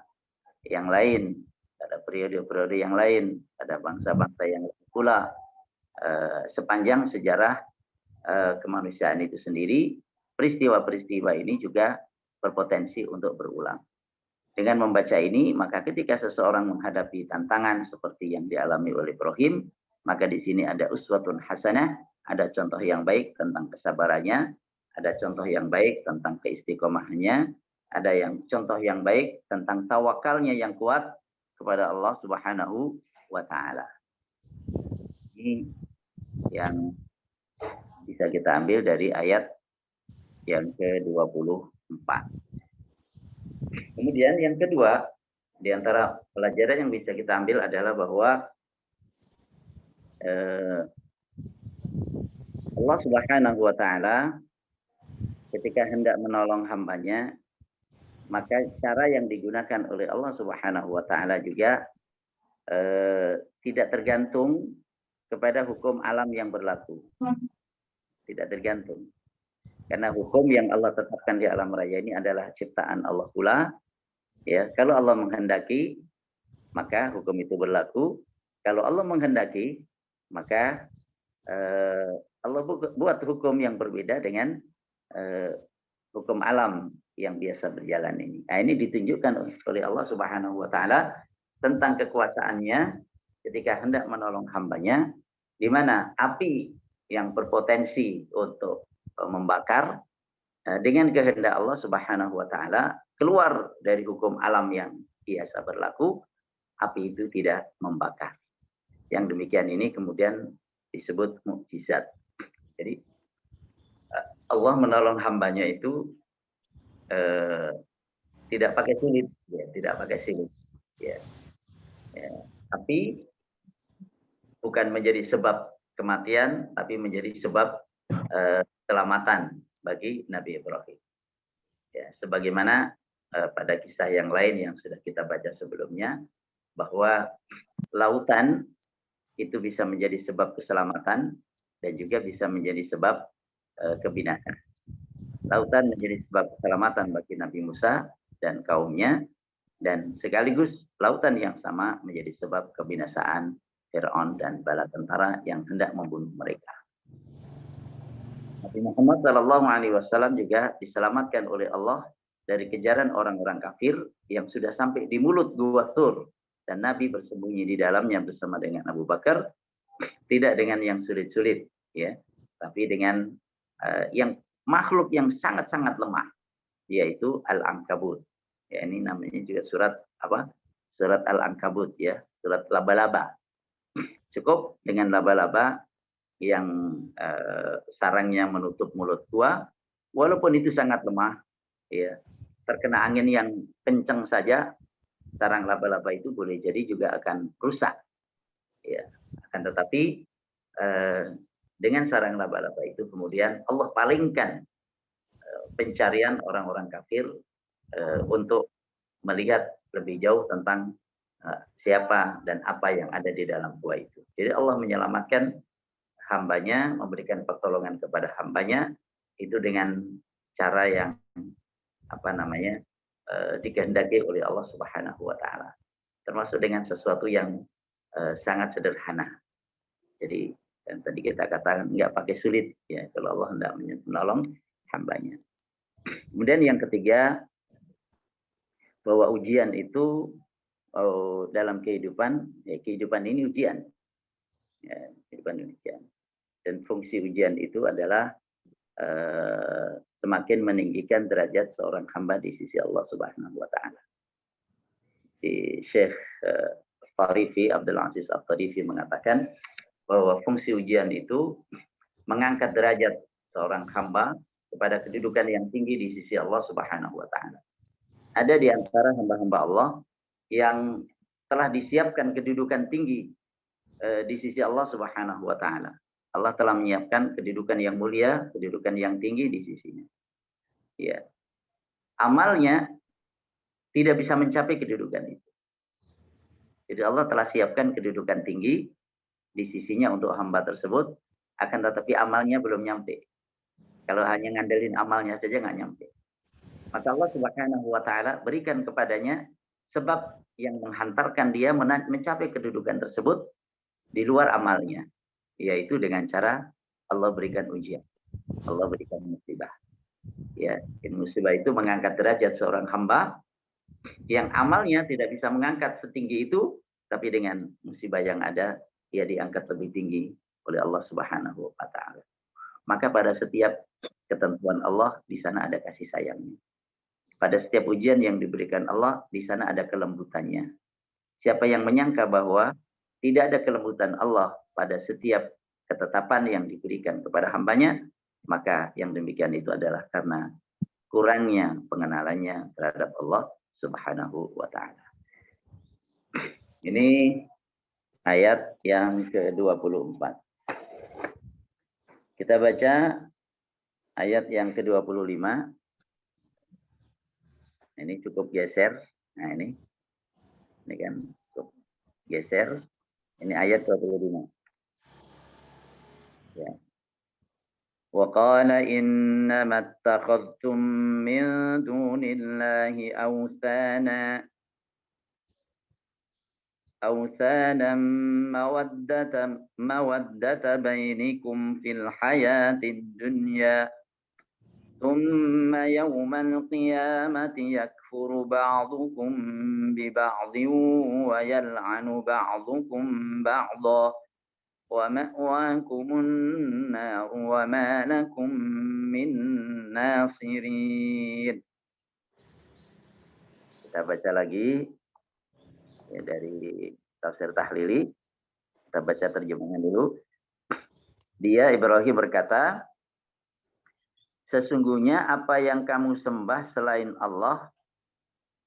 E: yang lain, ada periode-periode yang lain, ada bangsa-bangsa yang lain pula. Sepanjang sejarah kemanusiaan itu sendiri, peristiwa-peristiwa ini juga berpotensi untuk berulang. Dengan membaca ini, maka ketika seseorang menghadapi tantangan seperti yang dialami oleh Ibrahim, maka di sini ada uswatun hasanah, ada contoh yang baik tentang kesabarannya, ada contoh yang baik tentang keistiqomahannya, ada yang contoh yang baik tentang tawakalnya yang kuat kepada Allah Subhanahu wa Ta'ala. Ini yang bisa kita ambil dari ayat yang ke-24. Kemudian yang kedua, di antara pelajaran yang bisa kita ambil adalah bahwa Allah Subhanahu wa Ta'ala ketika hendak menolong hambanya, maka cara yang digunakan oleh Allah Subhanahu wa Ta'ala juga tidak tergantung kepada hukum alam yang berlaku. Tidak tergantung. Karena hukum yang Allah tetapkan di alam raya ini adalah ciptaan Allah pula. Ya, kalau Allah menghendaki, maka hukum itu berlaku. Kalau Allah menghendaki, maka Allah buat hukum yang berbeda dengan hukum alam yang biasa berjalan ini. Nah, ini ditunjukkan oleh Allah Subhanahu wa Ta'ala tentang kekuasaannya ketika hendak menolong hambanya, di mana api yang berpotensi untuk membakar dengan kehendak Allah Subhanahu wa Ta'ala keluar dari hukum alam yang biasa berlaku, api itu tidak membakar. Yang demikian ini kemudian disebut mukjizat. Jadi Allah menolong hambanya itu tidak pakai sulit, ya, tidak pakai sulit. Ya. Ya. Tapi bukan menjadi sebab kematian, tapi menjadi sebab keselamatan bagi Nabi Ibrahim. Ya, sebagaimana pada kisah yang lain yang sudah kita baca sebelumnya, bahwa lautan itu bisa menjadi sebab keselamatan dan juga bisa menjadi sebab kebinasaan. Lautan menjadi sebab keselamatan bagi Nabi Musa dan kaumnya, dan sekaligus lautan yang sama menjadi sebab kebinasaan Fir'aun dan bala tentara yang hendak membunuh mereka. Nabi Muhammad SAW juga diselamatkan oleh Allah dari kejaran orang-orang kafir yang sudah sampai di mulut Gua Thur, dan Nabi bersembunyi di dalamnya bersama dengan Abu Bakar, tidak dengan yang sulit-sulit, ya, tapi dengan yang makhluk yang sangat-sangat lemah, yaitu Al-Ankabut. Ya, ini namanya juga surat apa? Surat Al-Ankabut, ya, surat laba-laba. Cukup dengan laba-laba yang sarangnya menutup mulut gua, walaupun itu sangat lemah, ya, terkena angin yang kencang saja, sarang laba-laba itu boleh jadi juga akan rusak, ya. Akan tetapi dengan sarang laba-laba itu kemudian Allah palingkan pencarian orang-orang kafir untuk melihat lebih jauh tentang siapa dan apa yang ada di dalam gua itu. Jadi Allah menyelamatkan hambanya, memberikan pertolongan kepada hambanya itu dengan cara yang dikehendaki oleh Allah Subhanahu wa taala. Termasuk dengan sesuatu yang sangat sederhana. Jadi yang tadi kita katakan nggak pakai sulit, ya, kalau Allah hendak menolong hambanya. Kemudian yang ketiga, bahwa ujian itu dalam kehidupan, ya, kehidupan ini ujian. Ya, kehidupan ujian. Dan fungsi ujian itu adalah semakin meninggikan derajat seorang hamba di sisi Allah Subhanahu wa taala. Di Syekh Tarifi, Abdul Aziz Al-Tarifi mengatakan bahwa fungsi ujian itu mengangkat derajat seorang hamba kepada kedudukan yang tinggi di sisi Allah Subhanahu wa taala. Ada di antara hamba-hamba Allah yang telah disiapkan kedudukan tinggi di sisi Allah Subhanahu wa taala. Allah telah menyiapkan kedudukan yang mulia, kedudukan yang tinggi di sisinya. Ya. Amalnya tidak bisa mencapai kedudukan itu. Jadi Allah telah siapkan kedudukan tinggi di sisinya untuk hamba tersebut, akan tetapi amalnya belum nyampe. Kalau hanya ngandelin amalnya saja nggak nyampe. Maka Allah Subhanahu wa taala berikan kepadanya sebab yang menghantarkan dia mencapai kedudukan tersebut di luar amalnya, yaitu dengan cara Allah berikan ujian. Allah berikan musibah. Ya, musibah itu mengangkat derajat seorang hamba yang amalnya tidak bisa mengangkat setinggi itu, tapi dengan musibah yang ada, ia diangkat lebih tinggi oleh Allah Subhanahu wa taala. Maka pada setiap ketentuan Allah, di sana ada kasih sayangnya. Pada setiap ujian yang diberikan Allah, di sana ada kelembutannya. Siapa yang menyangka bahwa tidak ada kelembutan Allah pada setiap ketetapan yang diberikan kepada hambanya, maka yang demikian itu adalah karena kurangnya pengenalannya terhadap Allah Subhanahu wa taala. Ini ayat yang ke-24. Kita baca ayat yang ke-25. Ini cukup geser. Nah, ini kan cukup geser. Ini ayat 25. Ya. Wa qala innama attakhadhtum min dunillahi awthana mawaddata bainikum fil hayatid dunya ثم يوم القيامة يكفر بعضكم ببعض ويلعن بعضكم بعضا ومأواكم النار وما لكم من ناصرين. Kita baca lagi ya, dari tafsir tahlili. Kita baca terjemahan dulu. Dia Ibrahim berkata, sesungguhnya apa yang kamu sembah selain Allah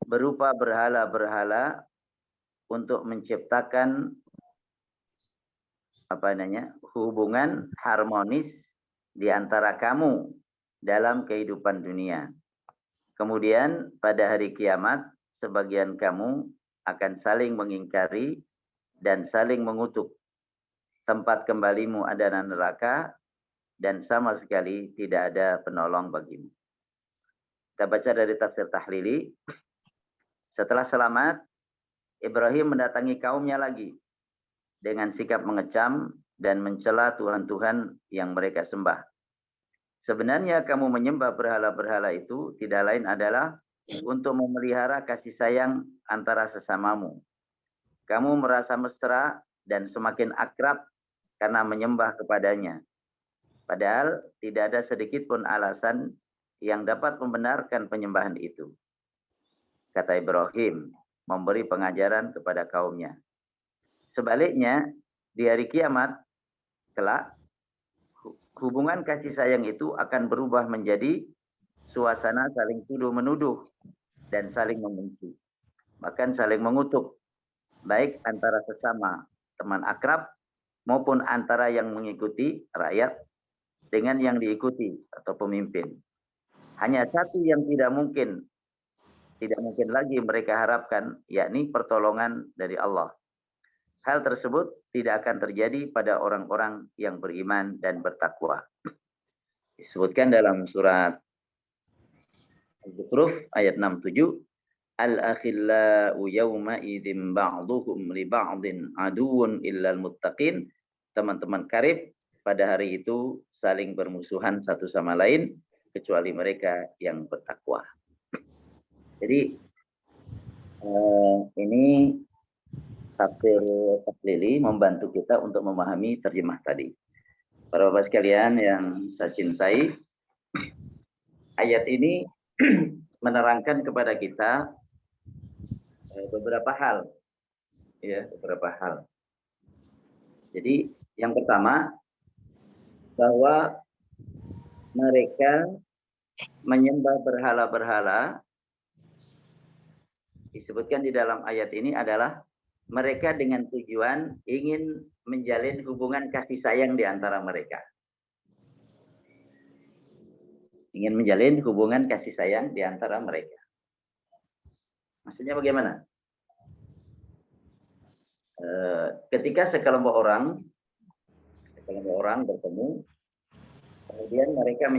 E: berupa berhala-berhala untuk menciptakan hubungan harmonis di antara kamu dalam kehidupan dunia. Kemudian pada hari kiamat sebagian kamu akan saling mengingkari dan saling mengutuk. Tempat kembalimu adalah neraka dan sama sekali tidak ada penolong bagimu. Kita baca dari tafsir tahlili. Setelah selamat, Ibrahim mendatangi kaumnya lagi dengan sikap mengecam dan mencela Tuhan-Tuhan yang mereka sembah. Sebenarnya kamu menyembah berhala-berhala itu tidak lain adalah untuk memelihara kasih sayang antara sesamamu. Kamu merasa mesra dan semakin akrab karena menyembah kepadanya. Padahal tidak ada sedikit pun alasan yang dapat membenarkan penyembahan itu. Kata Ibrahim, memberi pengajaran kepada kaumnya. Sebaliknya, di hari kiamat, kelak, hubungan kasih sayang itu akan berubah menjadi suasana saling tuduh-menuduh dan saling membenci. Bahkan saling mengutuk, baik antara sesama teman akrab maupun antara yang mengikuti rakyat dengan yang diikuti atau pemimpin. Hanya satu yang tidak mungkin lagi mereka harapkan, yakni pertolongan dari Allah. Hal tersebut tidak akan terjadi pada orang-orang yang beriman dan bertakwa. Disebutkan dalam surat Al-Zukhruf ayat 67, Al-akhillau yawma idzin ba'duhum li ba'din aduwwun illal muttaqin. Teman-teman karib pada hari itu saling bermusuhan satu sama lain kecuali mereka yang bertakwa. Jadi ini tafsir tahlili membantu kita untuk memahami terjemah tadi. Para bapak sekalian yang saya cintai, ayat ini menerangkan kepada kita beberapa hal. Ya, beberapa hal. Jadi yang pertama, bahwa mereka menyembah berhala-berhala disebutkan di dalam ayat ini adalah mereka dengan tujuan ingin menjalin hubungan kasih sayang di antara mereka. Ingin menjalin hubungan kasih sayang di antara mereka. Maksudnya bagaimana? Ketika sekelompok orang bertemu, kemudian mereka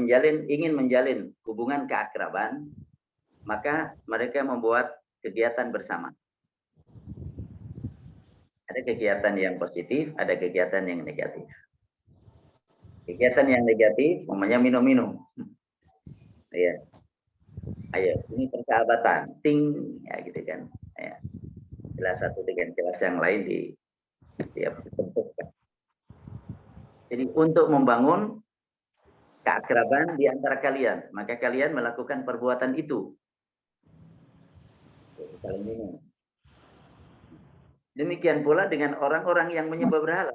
E: ingin menjalin hubungan keakraban, maka mereka membuat kegiatan bersama. Ada kegiatan yang positif, ada kegiatan yang negatif. Kegiatan yang negatif, namanya minum-minum. Ya. Ayo, ini persahabatan, ting, ya gitu kan. Ya. Kelas satu dengan kelas yang lain ditentukan. Jadi untuk membangun keakraban di antara kalian, maka kalian melakukan perbuatan itu. Demikian pula dengan orang-orang yang menyembah berhala.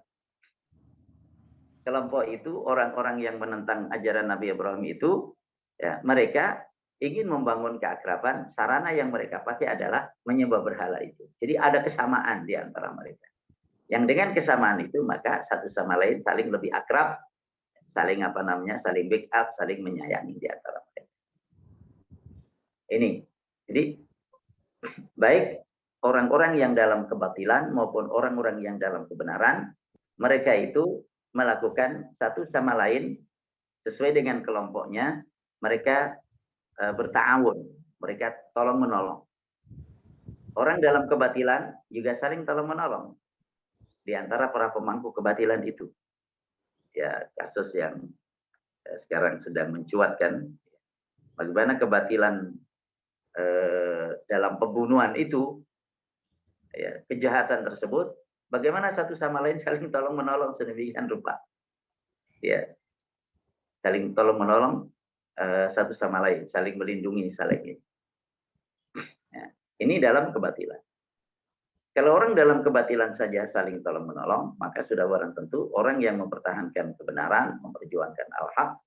E: Kelompok itu, orang-orang yang menentang ajaran Nabi Ibrahim itu, ya, mereka ingin membangun keakraban, sarana yang mereka pakai adalah menyembah berhala itu. Jadi ada kesamaan di antara mereka. Yang dengan kesamaan itu, maka satu sama lain saling lebih akrab, saling saling backup, saling menyayangi di antara mereka. Ini. Jadi baik orang-orang yang dalam kebatilan maupun orang-orang yang dalam kebenaran, mereka itu melakukan satu sama lain sesuai dengan kelompoknya, mereka berta'awun, mereka tolong menolong. Orang dalam kebatilan juga saling tolong menolong di antara para pemangku kebatilan itu. Ya, kasus yang sekarang sedang mencuat kan, bagaimana kebatilan dalam pembunuhan itu, ya, kejahatan tersebut, bagaimana satu sama lain saling tolong menolong sedemikian rupa, ya, saling tolong menolong satu sama lain, saling melindungi, saling. Ya, ini dalam kebatilan. Kalau orang dalam kebatilan saja saling tolong menolong, maka sudah barang tentu orang yang mempertahankan kebenaran, memperjuangkan al-haq,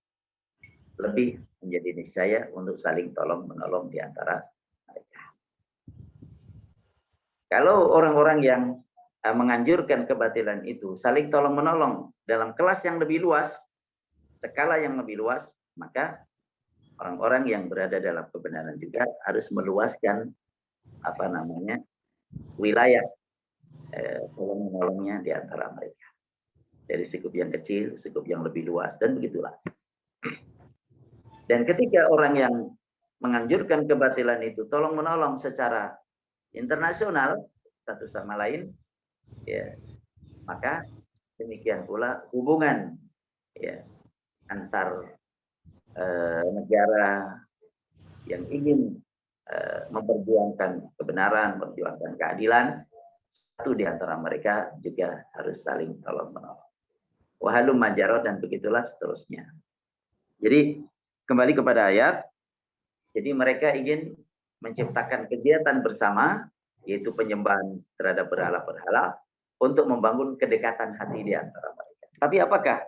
E: lebih menjadi niscaya untuk saling tolong menolong di antara mereka. Kalau orang-orang yang menganjurkan kebatilan itu saling tolong menolong dalam kelas yang lebih luas, skala yang lebih luas, maka orang-orang yang berada dalam kebenaran juga harus meluaskan wilayah tolong menolongnya di antara mereka. Dari sikup yang kecil, sikup yang lebih luas, dan begitulah. Dan ketika orang yang menganjurkan kebatilan itu tolong menolong secara internasional satu sama lain, ya, maka demikian pula hubungan, ya, antar negara yang ingin memperjuangkan kebenaran, memperjuangkan keadilan, satu di antara mereka juga harus saling tolong-menolong. Wahalum majarot, dan begitulah seterusnya. Jadi kembali kepada ayat, jadi mereka ingin menciptakan kegiatan bersama, yaitu penyembahan terhadap berhala-berhala, untuk membangun kedekatan hati di antara mereka. Tapi apakah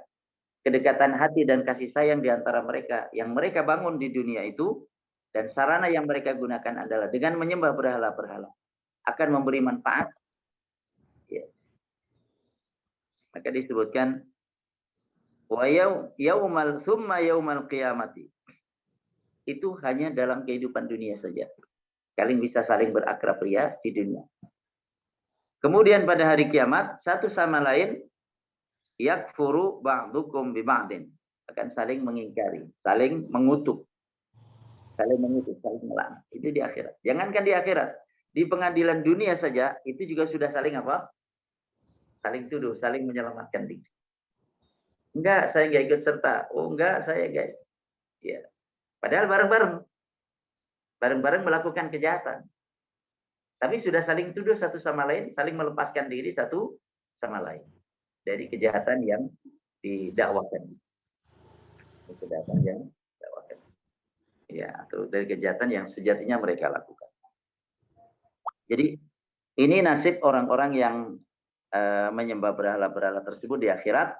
E: kedekatan hati dan kasih sayang di antara mereka yang mereka bangun di dunia itu, dan sarana yang mereka gunakan adalah dengan menyembah berhala-berhala, akan memberi manfaat? Ya. Maka disebutkan, wa yaumal thumma yaumal qiyamati. Itu hanya dalam kehidupan dunia saja. Kalian bisa saling berakrab ria di dunia. Kemudian pada hari kiamat, satu sama lain yakfuru ba'dukum bi ba'din, akan saling mengingkari, saling mengutuk, saling melaknat. Itu di akhirat. Jangankan di akhirat, di pengadilan dunia saja itu juga sudah saling apa? Saling tuduh, saling menyelamatkan diri. Enggak, saya enggak ikut serta. Oh enggak, saya guys. Ya. Padahal bareng-bareng melakukan kejahatan. Tapi sudah saling tuduh satu sama lain, saling melepaskan diri satu sama lain dari kejahatan yang didakwakan. Kejahatan yang didakwakan. Ya, atau dari kejahatan yang sejatinya mereka lakukan. Jadi ini nasib orang-orang yang menyembah berhala-berhala tersebut di akhirat,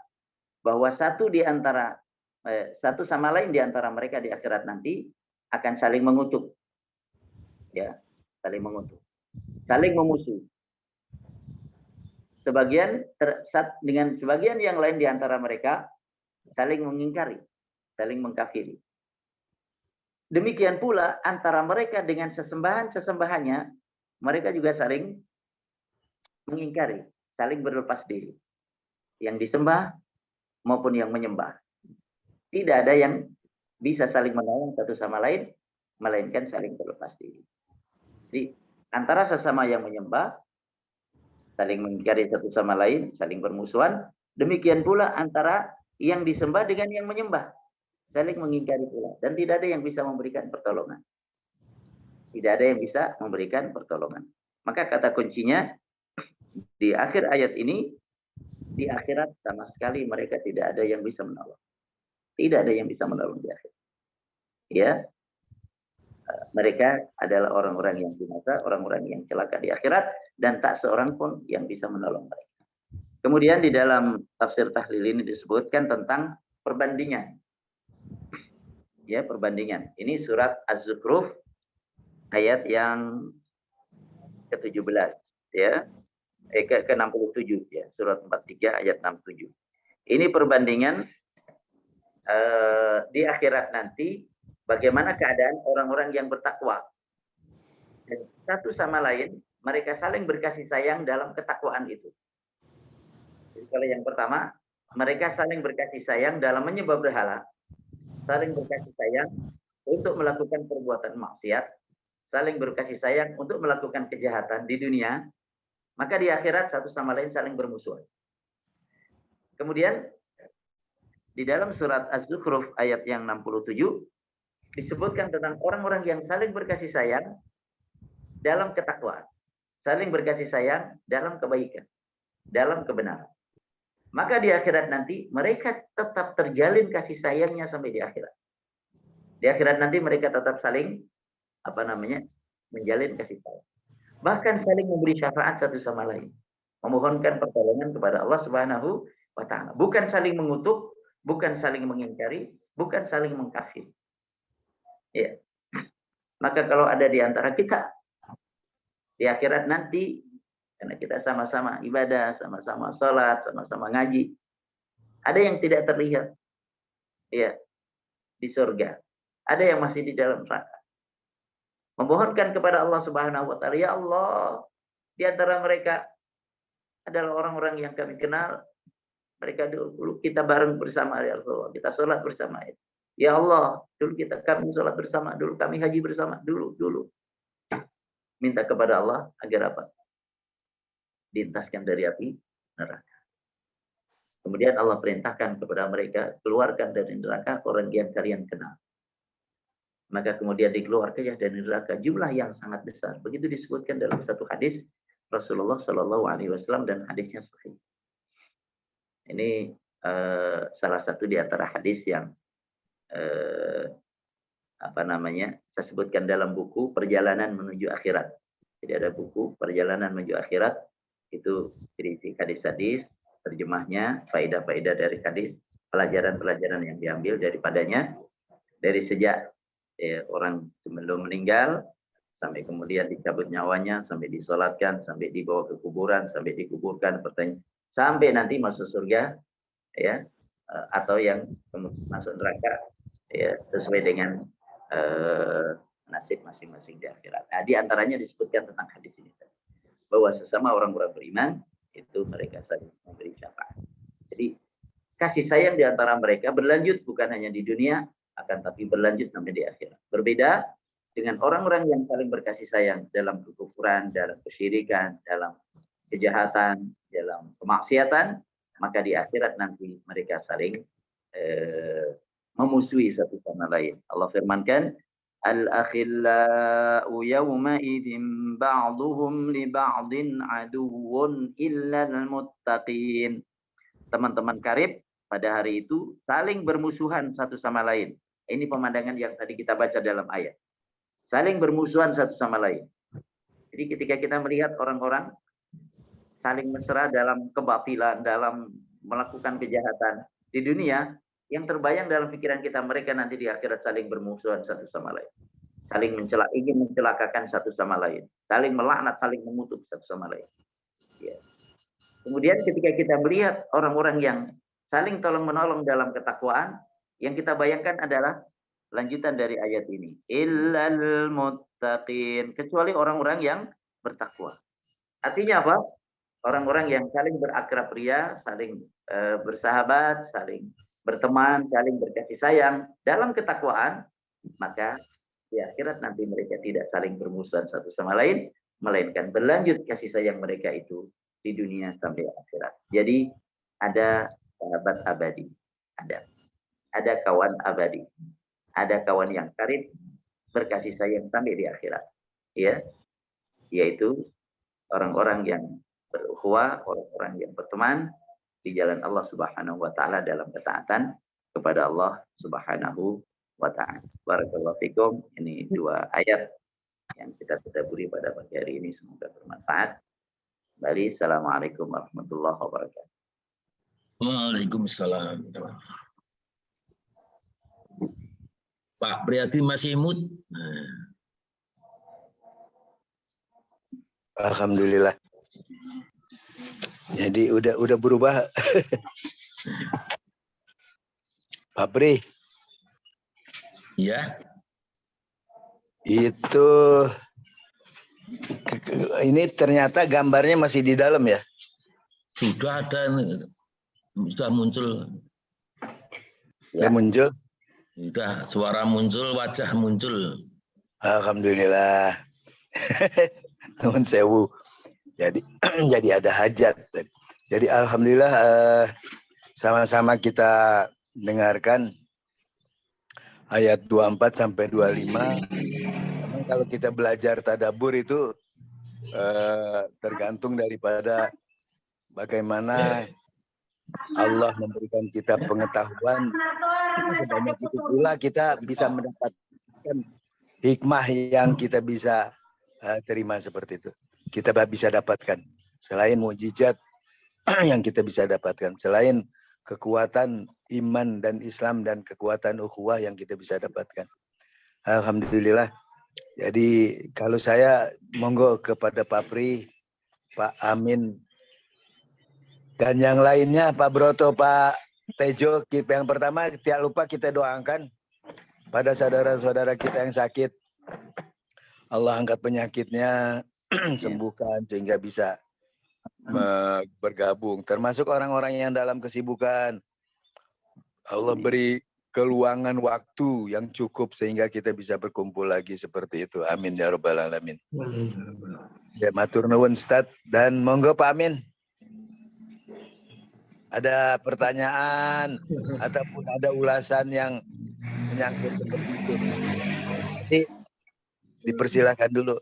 E: bahwa satu sama lain di antara mereka di akhirat nanti akan saling mengutuk. Ya, saling mengutuk. Saling memusuhi. Dengan sebagian yang lain di antara mereka saling mengingkari, saling mengkafiri. Demikian pula antara mereka dengan sesembahan-sesembahannya, mereka juga saling mengingkari, saling berlepas diri. Yang disembah maupun yang menyembah. Tidak ada yang bisa saling menolong satu sama lain, melainkan saling berlepas diri. Jadi antara sesama yang menyembah, saling mengingkari satu sama lain, saling bermusuhan. Demikian pula antara yang disembah dengan yang menyembah, saling mengingkari pula. Dan tidak ada yang bisa memberikan pertolongan. Tidak ada yang bisa memberikan pertolongan. Maka kata kuncinya, di akhir ayat ini, di akhirat sama sekali mereka tidak ada yang bisa menolong. Tidak ada yang bisa menolong di akhirat. Ya, mereka adalah orang-orang yang binasa, orang-orang yang celaka di akhirat, dan tak seorang pun yang bisa menolong mereka. Kemudian di dalam tafsir tahlil ini disebutkan tentang perbandingan. Ya, perbandingan. Ini surat Az-Zukhruf ayat yang ke-17, ya. Ke-67 ya, surat 43 ayat 67. Ini perbandingan di akhirat nanti bagaimana keadaan orang-orang yang bertakwa. Dan satu sama lain mereka saling berkasih sayang dalam ketakwaan itu. Jadi kalau yang pertama, mereka saling berkasih sayang dalam menyembah berhala, saling berkasih sayang untuk melakukan perbuatan maksiat, saling berkasih sayang untuk melakukan kejahatan di dunia, maka di akhirat satu sama lain saling bermusuhan. Kemudian di dalam surat Az-Zukhruf ayat yang 67 disebutkan tentang orang-orang yang saling berkasih sayang dalam ketakwaan, saling berkasih sayang dalam kebaikan, dalam kebenaran. Maka di akhirat nanti mereka tetap terjalin kasih sayangnya sampai di akhirat. Di akhirat nanti mereka tetap saling menjalin kasih sayang. Bahkan saling memberi syafaat satu sama lain, memohonkan pertolongan kepada Allah Subhanahu wa taala. Bukan saling mengutuk, bukan saling mengingkari, bukan saling mengkafir. Ya. Maka kalau ada di antara kita di akhirat nanti, karena kita sama-sama ibadah, sama-sama sholat, sama-sama ngaji, ada yang tidak terlihat, ya, di surga. Ada yang masih di dalam neraka. Memohonkan kepada Allah Subhanahu wa taala, ya Allah, di antara mereka adalah orang-orang yang kami kenal. Mereka dulu kita bareng bersama, ya Allah, kita sholat bersama. Ya Allah, dulu kami sholat bersama, dulu kami haji bersama, dulu. Minta kepada Allah agar apa? Diintaskan dari api neraka. Kemudian Allah perintahkan kepada mereka, keluarkan dari neraka orang yang kalian kenal. maka kemudian dikeluarkannya dari neraka jumlah yang sangat besar. Begitu disebutkan dalam satu hadis Rasulullah Shallallahu Alaihi Wasallam dan hadisnya sahih. Ini salah satu di antara hadis yang saya sebutkan dalam buku Perjalanan Menuju Akhirat. Jadi ada buku Perjalanan Menuju Akhirat, itu berisi hadis-hadis, terjemahnya, faedah-faedah dari hadis, pelajaran-pelajaran yang diambil daripadanya, dari sejak orang sebelum meninggal, sampai kemudian dicabut nyawanya, sampai disolatkan, sampai dibawa ke kuburan, sampai dikuburkan, sampai nanti masuk surga, ya, atau yang masuk neraka, ya, sesuai dengan nasib masing-masing di akhirat. Nah, di antaranya disebutkan tentang hadis ini, bahwa sesama orang-orang beriman itu mereka saling memberi syafaat. Jadi kasih sayang di antara mereka berlanjut bukan hanya di dunia, akan tapi berlanjut sampai di akhirat. Berbeda dengan orang-orang yang saling berkasih sayang dalam kekufuran, dalam kesyirikan, dalam kejahatan, dalam kemaksiatan, maka di akhirat nanti mereka saling memusuhi satu sama lain. Allah firmankan, Al-akhillau yawma idzin ba'duhum li ba'din aduwwun illa al-muttaqin. Teman-teman karib pada hari itu saling bermusuhan satu sama lain. Ini pemandangan yang tadi kita baca dalam ayat. Saling bermusuhan satu sama lain. Jadi ketika kita melihat orang-orang saling mesra dalam kebatilan, dalam melakukan kejahatan di dunia, yang terbayang dalam pikiran kita, mereka nanti di akhirat saling bermusuhan satu sama lain. Saling ingin mencelakakan satu sama lain. Saling melaknat, saling mengutuk satu sama lain. Ya. Kemudian ketika kita melihat orang-orang yang saling tolong-menolong dalam ketakwaan, yang kita bayangkan adalah lanjutan dari ayat ini. Illal muttaqin. Kecuali orang-orang yang bertakwa. Artinya apa? Orang-orang yang saling berakrab ria, saling bersahabat, saling berteman, saling berkasih sayang dalam ketakwaan, maka di akhirat nanti mereka tidak saling bermusuhan satu sama lain, melainkan berlanjut kasih sayang mereka itu di dunia sampai akhirat. Jadi ada sahabat abadi, ada kawan abadi, ada kawan yang karib berkasih sayang sampai di akhirat, ya, yaitu orang-orang yang berukhuwah, orang-orang yang berteman di jalan Allah Subhanahu wa taala dalam ketaatan kepada Allah Subhanahu wa taala. Barakallahu fikum. Ini dua ayat yang kita tadabburi pada pagi hari ini, semoga bermanfaat. Kembali, assalamualaikum warahmatullahi wabarakatuh.
B: Waalaikumsalam. Pak Priadi masih mute.
A: Alhamdulillah. Jadi udah berubah. Pak Pri.
B: Ya.
A: Itu ini ternyata gambarnya masih di dalam ya?
B: Sudah ada, sudah muncul.
A: Ya, muncul.
B: Sudah, suara muncul, wajah muncul.
A: Alhamdulillah. Nuhun sewu. Jadi ada hajat. Jadi alhamdulillah sama-sama kita dengarkan ayat 24 sampai 25. Memang kalau kita belajar tadabbur itu tergantung daripada bagaimana Allah memberikan kita pengetahuan. Sebanyak itu pula kita bisa mendapatkan hikmah yang kita bisa terima seperti itu. Kita bisa dapatkan selain mukjizat yang kita bisa dapatkan, selain kekuatan iman dan Islam dan kekuatan ukhuwah yang kita bisa dapatkan. Alhamdulillah. Jadi kalau saya monggo kepada Pak Pri, Pak Amin, dan yang lainnya, Pak Broto, Pak Tejo, yang pertama tidak lupa kita doakan pada saudara-saudara kita yang sakit. Allah angkat penyakitnya, sembuhkan sehingga bisa bergabung. Termasuk orang-orang yang dalam kesibukan. Allah beri keluangan waktu yang cukup sehingga kita bisa berkumpul lagi seperti itu. Amin ya rabbal alamin. Ya, matur nuwun Ustaz, dan monggo Pak Amin. Ada pertanyaan ataupun ada ulasan yang menyangkut seperti itu. Jadi dipersilakan dulu.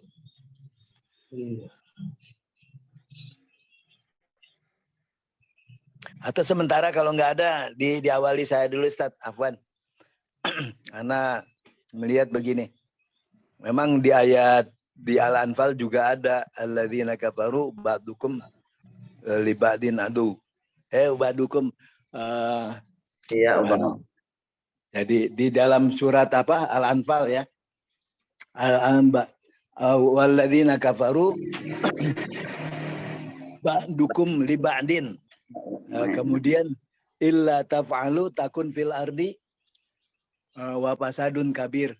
A: Atau sementara kalau nggak ada, diawali saya dulu Ustaz, Afwan. Karena melihat begini, memang di ayat di Al-Anfal juga ada alladzina kafaru ba'dukum li ba'din adu. Ba'dukum
E: Iya, Bang.
A: jadi di dalam surat apa Al-Anfal ya. Walladzina kafaru ba'dukum li ba'din. Kemudian illa taf'alu takun fil ardi wa fasadun kabir.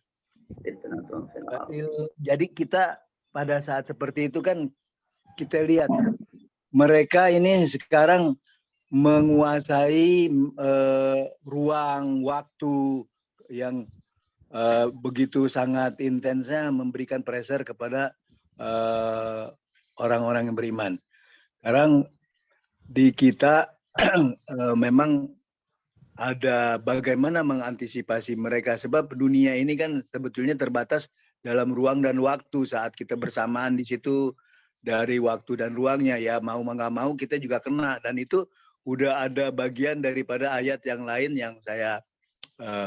A: Jadi kita pada saat seperti itu kan kita lihat mereka ini sekarang menguasai ruang waktu yang begitu sangat intensnya, memberikan pressure kepada orang-orang yang beriman. Sekarang di kita memang ada bagaimana mengantisipasi mereka, sebab dunia ini kan sebetulnya terbatas dalam ruang dan waktu. Saat kita bersamaan di situ, dari waktu dan ruangnya ya mau nggak mau kita juga kena, dan itu udah ada bagian daripada ayat yang lain yang saya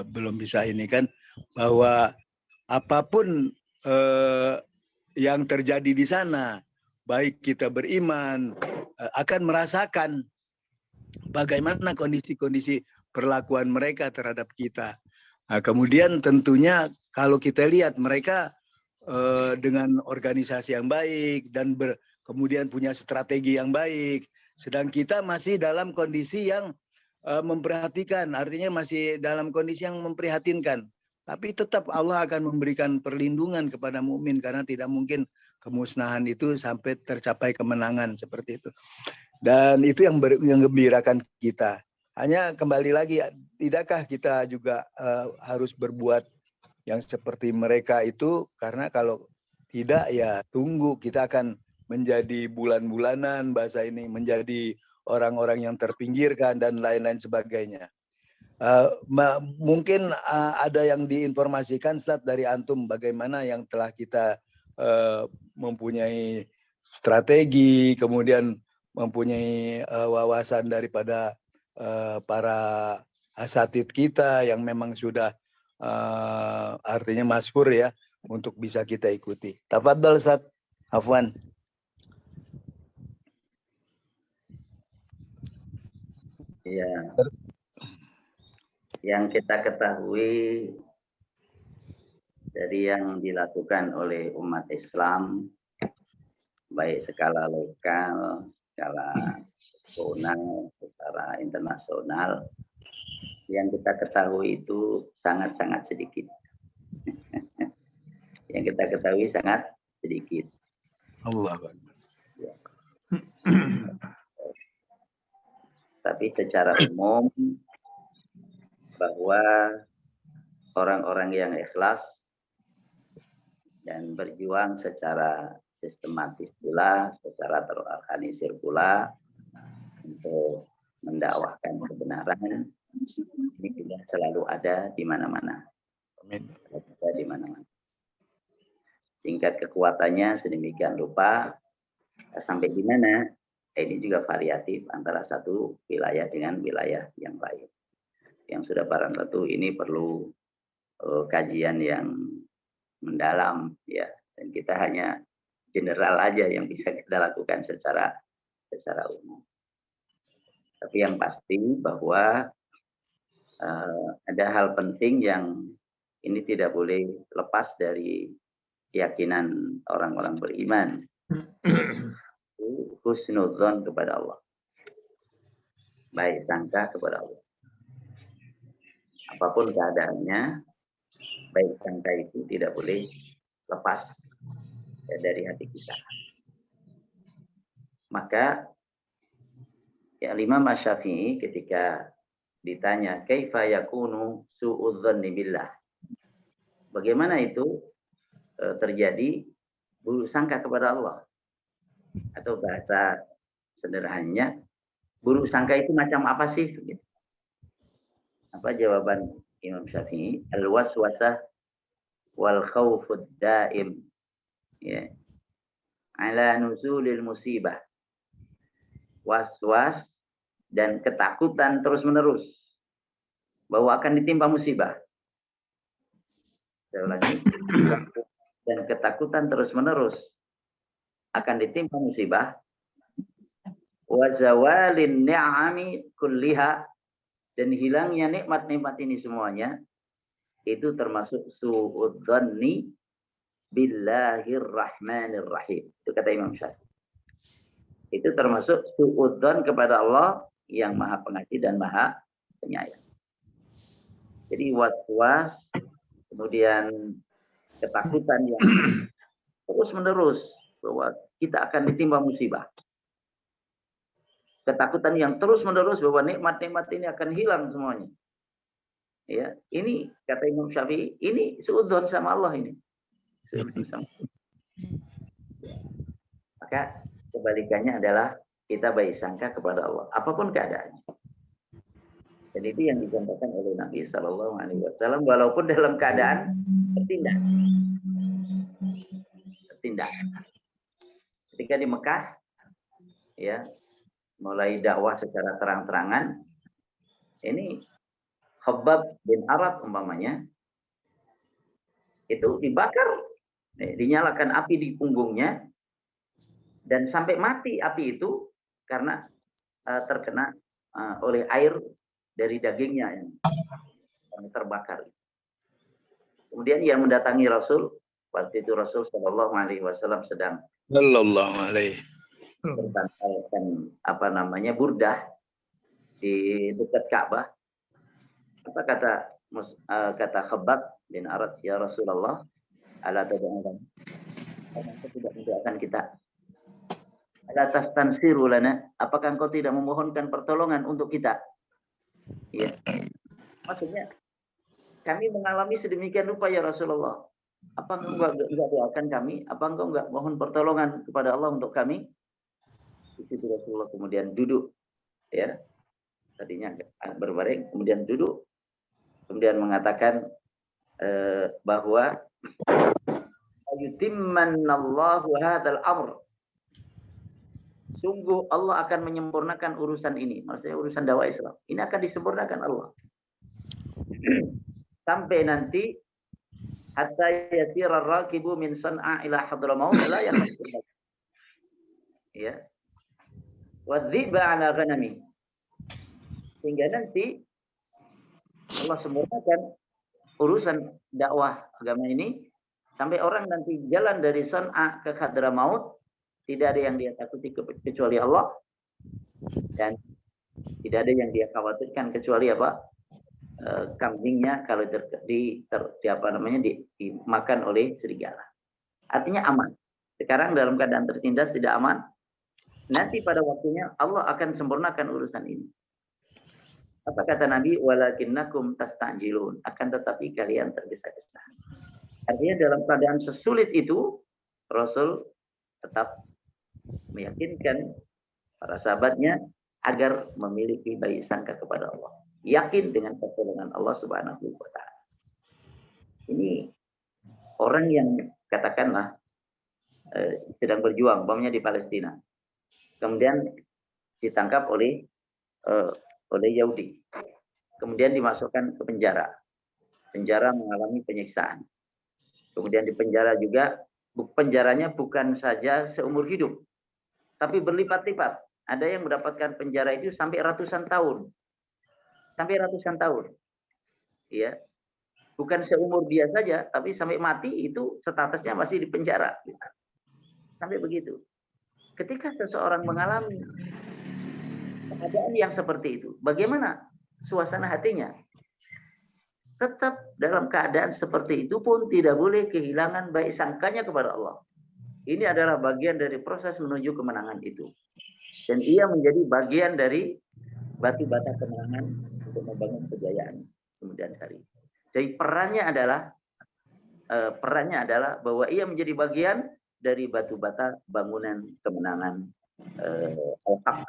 A: belum bisa ini kan, bahwa apapun yang terjadi di sana, baik kita beriman akan merasakan bagaimana kondisi-kondisi perlakuan mereka terhadap kita. Nah, kemudian tentunya kalau kita lihat mereka dengan organisasi yang baik dan kemudian punya strategi yang baik, sedang kita masih dalam kondisi yang memperhatikan, artinya masih dalam kondisi yang memprihatinkan. Tapi tetap Allah akan memberikan perlindungan kepada mukmin, karena tidak mungkin kemusnahan itu sampai tercapai kemenangan seperti itu. Dan itu yang menggembirakan kita. Hanya kembali lagi, tidakkah kita juga harus berbuat yang seperti mereka itu? Karena kalau tidak ya tunggu, kita akan menjadi bulan-bulanan, bahasa ini menjadi orang-orang yang terpinggirkan dan lain-lain sebagainya. Mungkin ada yang diinformasikan Ustaz dari antum bagaimana yang telah kita mempunyai strategi, kemudian mempunyai wawasan daripada para asatid kita yang memang sudah artinya masyhur ya untuk bisa kita ikuti. Tafadhal Ustaz Afwan.
E: Ya. Yang kita ketahui dari yang dilakukan oleh umat Islam, baik skala lokal, skala nasional, secara internasional, yang kita ketahui itu sangat-sangat sedikit. Yang kita ketahui sangat sedikit.
A: Allah.
E: Ya. Tapi secara umum bahwa orang-orang yang ikhlas dan berjuang secara sistematis pula, secara terorganisir pula untuk mendakwahkan kebenaran, ini tidak selalu ada di mana-mana. Ada di mana-mana. Tingkat kekuatannya sedemikian rupa, sampai di mana? Ini juga variatif antara satu wilayah dengan wilayah yang lain. Yang sudah barang tentu ini perlu kajian yang mendalam ya, dan kita hanya general aja yang bisa kita lakukan secara umum. Tapi yang pasti bahwa ada hal penting yang ini tidak boleh lepas dari keyakinan orang-orang beriman. Husnudzon kepada Allah, baik sangka kepada Allah. Apapun keadaannya, baik sangka itu tidak boleh lepas dari hati kita. Maka ya, Imam Asy-Syafi'i ketika ditanya kaifa yakunu su'udzanni billah, bagaimana itu terjadi buruk sangka kepada Allah, atau bahasa sederhananya buruk sangka itu macam apa sih? Apa jawaban Imam Syafi'i? Al-waswasah wal khaufud daim. Ya. Ala nuzulil musibah. Was-was dan ketakutan terus-menerus bahwa akan ditimpa musibah. Saya ulangi. Dan ketakutan terus-menerus akan ditimpa musibah. Wa zawalin ni'ami kulliha, dan hilangnya nikmat-nikmat ini semuanya itu termasuk su'udzanni billahir rahmanir rahim. Itu kata Imam Syafi'i. Itu termasuk su'udzan kepada Allah yang Maha Pengasih dan Maha Penyayang. Jadi was-was, kemudian ketakutan yang terus-menerus bahwa kita akan ditimpa musibah. Ketakutan yang terus-menerus bahwa nikmat-nikmat ini akan hilang semuanya. Ya, ini kata Imam Syafi'i, ini suudzon sama Allah ini. Maka kebalikannya adalah kita baik sangka kepada Allah, apapun keadaannya. Dan itu yang dicontohkan oleh Nabi Shallallahu Alaihi Wasallam, walaupun dalam keadaan tertindak. Ketika di Mekah, ya, mulai dakwah secara terang-terangan, ini Khabbab bin Arad umpamanya itu dibakar, dinyalakan api di punggungnya dan sampai mati api itu karena terkena oleh air dari dagingnya yang terbakar. Kemudian ia mendatangi Rasul, waktu itu Rasul Shallallahu Alaihi Wasallam sedang bertantangkan burdah di dekat Ka'bah. Apa kata Khabbab bin Arad, ya Rasulullah, ala tad'u'an, apakah tidak mendoakan kita? Ala tastansiru lana, apakah engkau tidak memohonkan pertolongan untuk kita? Ya. Maksudnya kami mengalami sedemikian rupa ya Rasulullah. Apa engkau enggak doakan kami? Apa engkau enggak mohon pertolongan kepada Allah untuk kami? Di situ Rasulullah kemudian duduk, ya. Tadinya berbaring, kemudian duduk, kemudian mengatakan bahwa yutimmanallahu hadzal amr. Sungguh Allah akan menyempurnakan urusan ini, maksudnya urusan dakwah Islam. Ini akan disempurnakan Allah. Sampai nanti hatta yasira ar-rakibu min San'a ila Hadramaut la yaqul. Ya. Wadhiba ala ghanami. Sehingga nanti Allah sempurnakan urusan dakwah agama ini sampai orang nanti jalan dari San'a ke Hadramaut tidak ada yang dia takuti kecuali Allah, dan tidak ada yang dia khawatirkan kecuali apa? Kambingnya kalau dimakan oleh serigala. Artinya aman. Sekarang dalam keadaan tertindas tidak aman. Nanti pada waktunya Allah akan sempurnakan urusan ini. Apa kata Nabi? Walakinnakum tastajilun. Akan tetapi kalian tergesa-gesa. Artinya dalam keadaan sesulit itu, Rasul tetap meyakinkan para sahabatnya agar memiliki baik sangka kepada Allah. Yakin dengan pertolongan Allah Subhanahu wa Ta'ala. Ini orang yang katakanlah sedang berjuang, umpamanya di Palestina. Kemudian ditangkap oleh Yahudi. Kemudian dimasukkan ke penjara. Penjara mengalami penyiksaan. Kemudian di penjara juga, penjaranya bukan saja seumur hidup, tapi berlipat-lipat. Ada yang mendapatkan penjara itu sampai ratusan tahun. Sampai ratusan tahun. Ya. Bukan seumur dia saja, tapi sampai mati itu statusnya masih di penjara. Sampai begitu. Ketika seseorang mengalami keadaan yang seperti itu, bagaimana suasana hatinya? Tetap dalam keadaan seperti itu pun tidak boleh kehilangan baik sangkanya kepada Allah. Ini adalah bagian dari proses menuju kemenangan itu. Dan ia menjadi bagian dari batu bata kemenangan untuk membangun kejayaan kemudian hari. Jadi perannya adalah bahwa ia menjadi bagian dari batu bata bangunan kemenangan al-haq.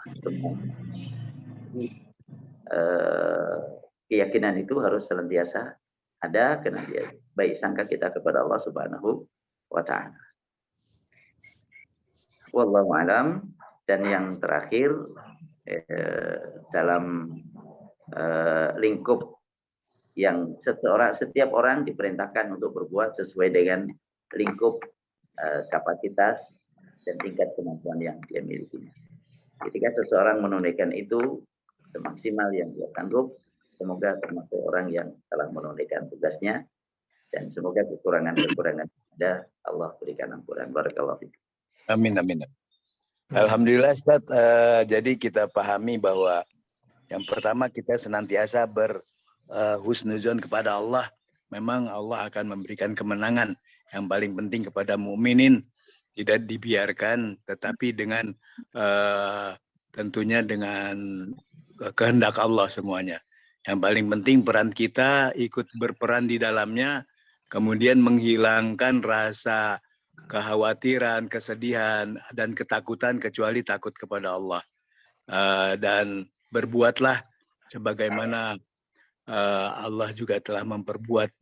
E: Keyakinan itu harus senantiasa ada, karena dia baik sangka kita kepada Allah Subhanahu wa taala. Wallahu alam. Dan yang terakhir dalam lingkup yang setiap orang diperintahkan untuk berbuat sesuai dengan lingkup kapasitas dan tingkat kemampuan yang dia miliki. Ketika seseorang menunaikan itu semaksimal yang dia sanggup, semoga termasuk orang yang telah menunaikan tugasnya, dan semoga kekurangan-kekurangan ada Allah berikan ampunan. Barakallahu fiik.
A: Amin, amin. Alhamdulillah Ustaz, jadi kita pahami bahwa yang pertama kita senantiasa berhusnuzon kepada Allah. Memang Allah akan memberikan kemenangan yang paling penting kepada mukminin, tidak dibiarkan, tetapi dengan tentunya dengan kehendak Allah semuanya. Yang paling penting peran kita ikut berperan di dalamnya, kemudian menghilangkan rasa kekhawatiran, kesedihan, dan ketakutan kecuali takut kepada Allah. Dan berbuatlah sebagaimana Allah juga telah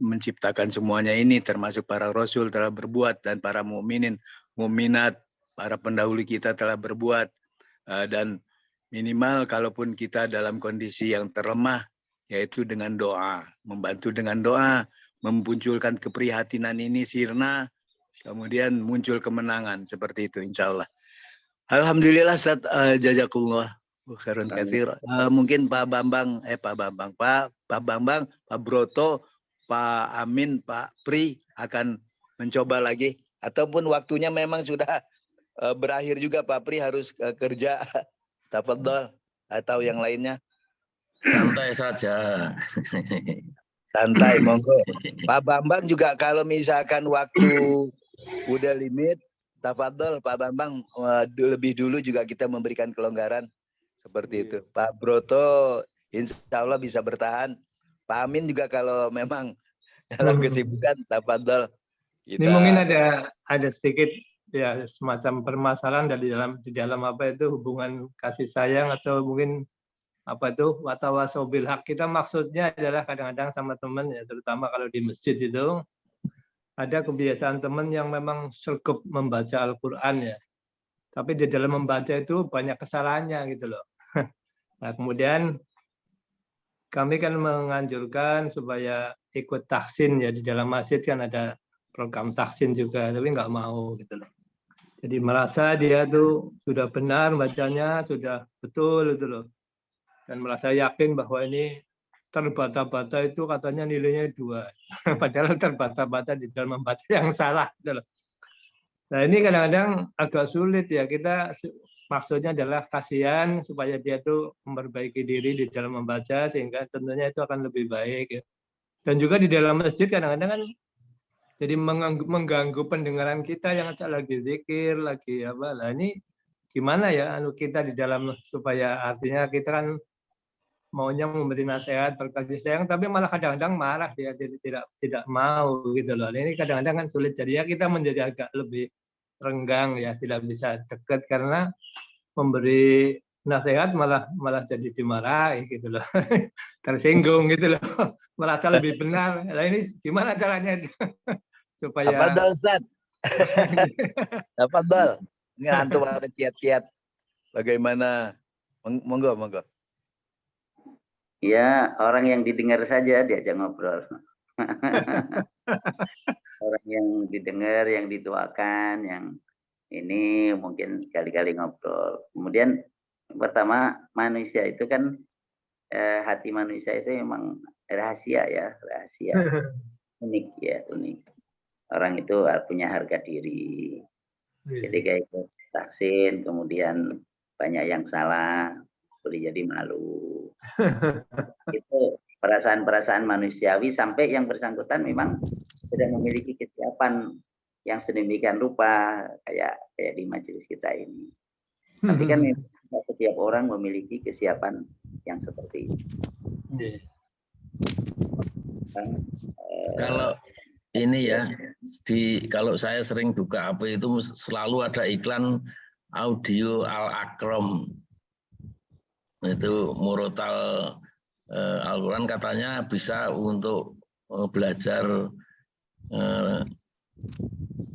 A: menciptakan semuanya ini, termasuk para rasul telah berbuat, dan para mukminin, mukminat, para pendahulu kita telah berbuat. Dan minimal kalaupun kita dalam kondisi yang terlemah, yaitu dengan doa, membantu dengan doa, memunculkan keprihatinan ini sirna, kemudian muncul kemenangan, seperti itu insya Allah. Alhamdulillah Ustaz, jazakumullah khairan katsir. Mungkin Pak Bambang, Pak Broto, Pak Amin, Pak Pri akan mencoba lagi, ataupun waktunya memang sudah berakhir juga, Pak Pri harus kerja. Tafadhol, atau yang lainnya.
B: Santai saja.
A: Santai, monggo. Pak Bambang juga kalau misalkan waktu udah limit, tafadhol Pak Bambang, lebih dulu juga kita memberikan kelonggaran seperti itu. Pak Broto insya Allah bisa bertahan. Pak Amin juga kalau memang dalam kesibukan, tafadhol.
D: Ini mungkin ada sedikit ya semacam permasalahan di dalam apa itu hubungan kasih sayang, atau mungkin apa itu watawasau bil haq. Kita maksudnya adalah kadang-kadang sama teman ya, terutama kalau di masjid itu ada kebiasaan teman yang memang sergap membaca Al-Qur'an ya. Tapi di dalam membaca itu banyak kesalahannya gitu loh. Nah, kemudian kami kan menganjurkan supaya ikut tahsin ya, di dalam masjid kan ada program tahsin juga, tapi nggak mau gitu loh. Jadi merasa dia tuh sudah benar bacanya, sudah betul gitu loh. Dan merasa yakin bahwa ini terbata-bata itu katanya nilainya 2. Padahal terbata-bata di dalam membaca yang salah gitu loh. Nah, ini kadang-kadang agak sulit ya. Kita maksudnya adalah kasihan supaya dia tuh memperbaiki diri di dalam membaca, sehingga tentunya itu akan lebih baik ya. Dan juga di dalam masjid kadang-kadang kan jadi mengganggu pendengaran kita yang lagi zikir, lagi apa. Nah, ini gimana ya kita di dalam, supaya artinya kita kan maunya memberi nasihat, berkasih sayang, tapi malah kadang-kadang marah dia, jadi tidak mau gitu loh. Ini kadang-kadang kan sulit, jadi ya kita menjadi agak lebih renggang ya, tidak bisa dekat karena memberi nasihat malah jadi dimarahi gitu loh. Tersinggung gitu loh. Merasa lebih benar. Nah, ini gimana caranya supaya
A: Tafadhol Ustaz. Tafadhol. Ini antum ada kiat-kiat bagaimana, monggo.
E: Ya, orang yang didengar saja diajak ngobrol. Orang yang didengar, yang dituakan, yang ini mungkin sekali-kali ngobrol. Kemudian pertama, manusia itu kan hati manusia itu memang rahasia ya, unik ya, unik. Orang itu punya harga diri. Ketika ikut vaksin, kemudian banyak yang salah, boleh jadi malu. Itu perasaan-perasaan manusiawi, sampai yang bersangkutan memang sudah memiliki kesiapan yang sedemikian rupa kayak di majelis kita ini. Tapi kan setiap orang memiliki kesiapan yang seperti ini.
B: Kalau ini ya, kalau saya sering buka apa itu selalu ada iklan audio Al-Akram. Itu murotal Al-Quran, katanya bisa untuk belajar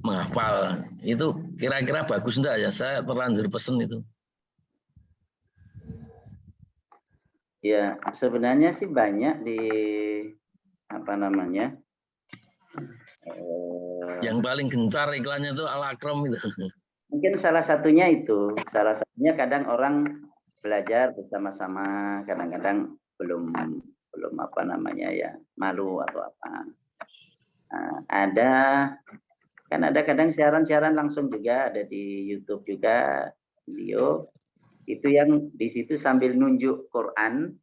B: menghafal. Itu kira-kira bagus enggak ya? Saya terlanjur pesen itu.
E: Ya, sebenarnya sih banyak di apa namanya?
B: Yang paling gencar iklannya itu Al-Akram itu.
E: Mungkin salah satunya itu. Salah satunya kadang orang belajar bersama-sama, kadang-kadang belum apa namanya ya, malu atau apa. Nah, ada kadang siaran-siaran langsung juga, ada di YouTube juga video. Itu yang di situ sambil nunjuk Quran,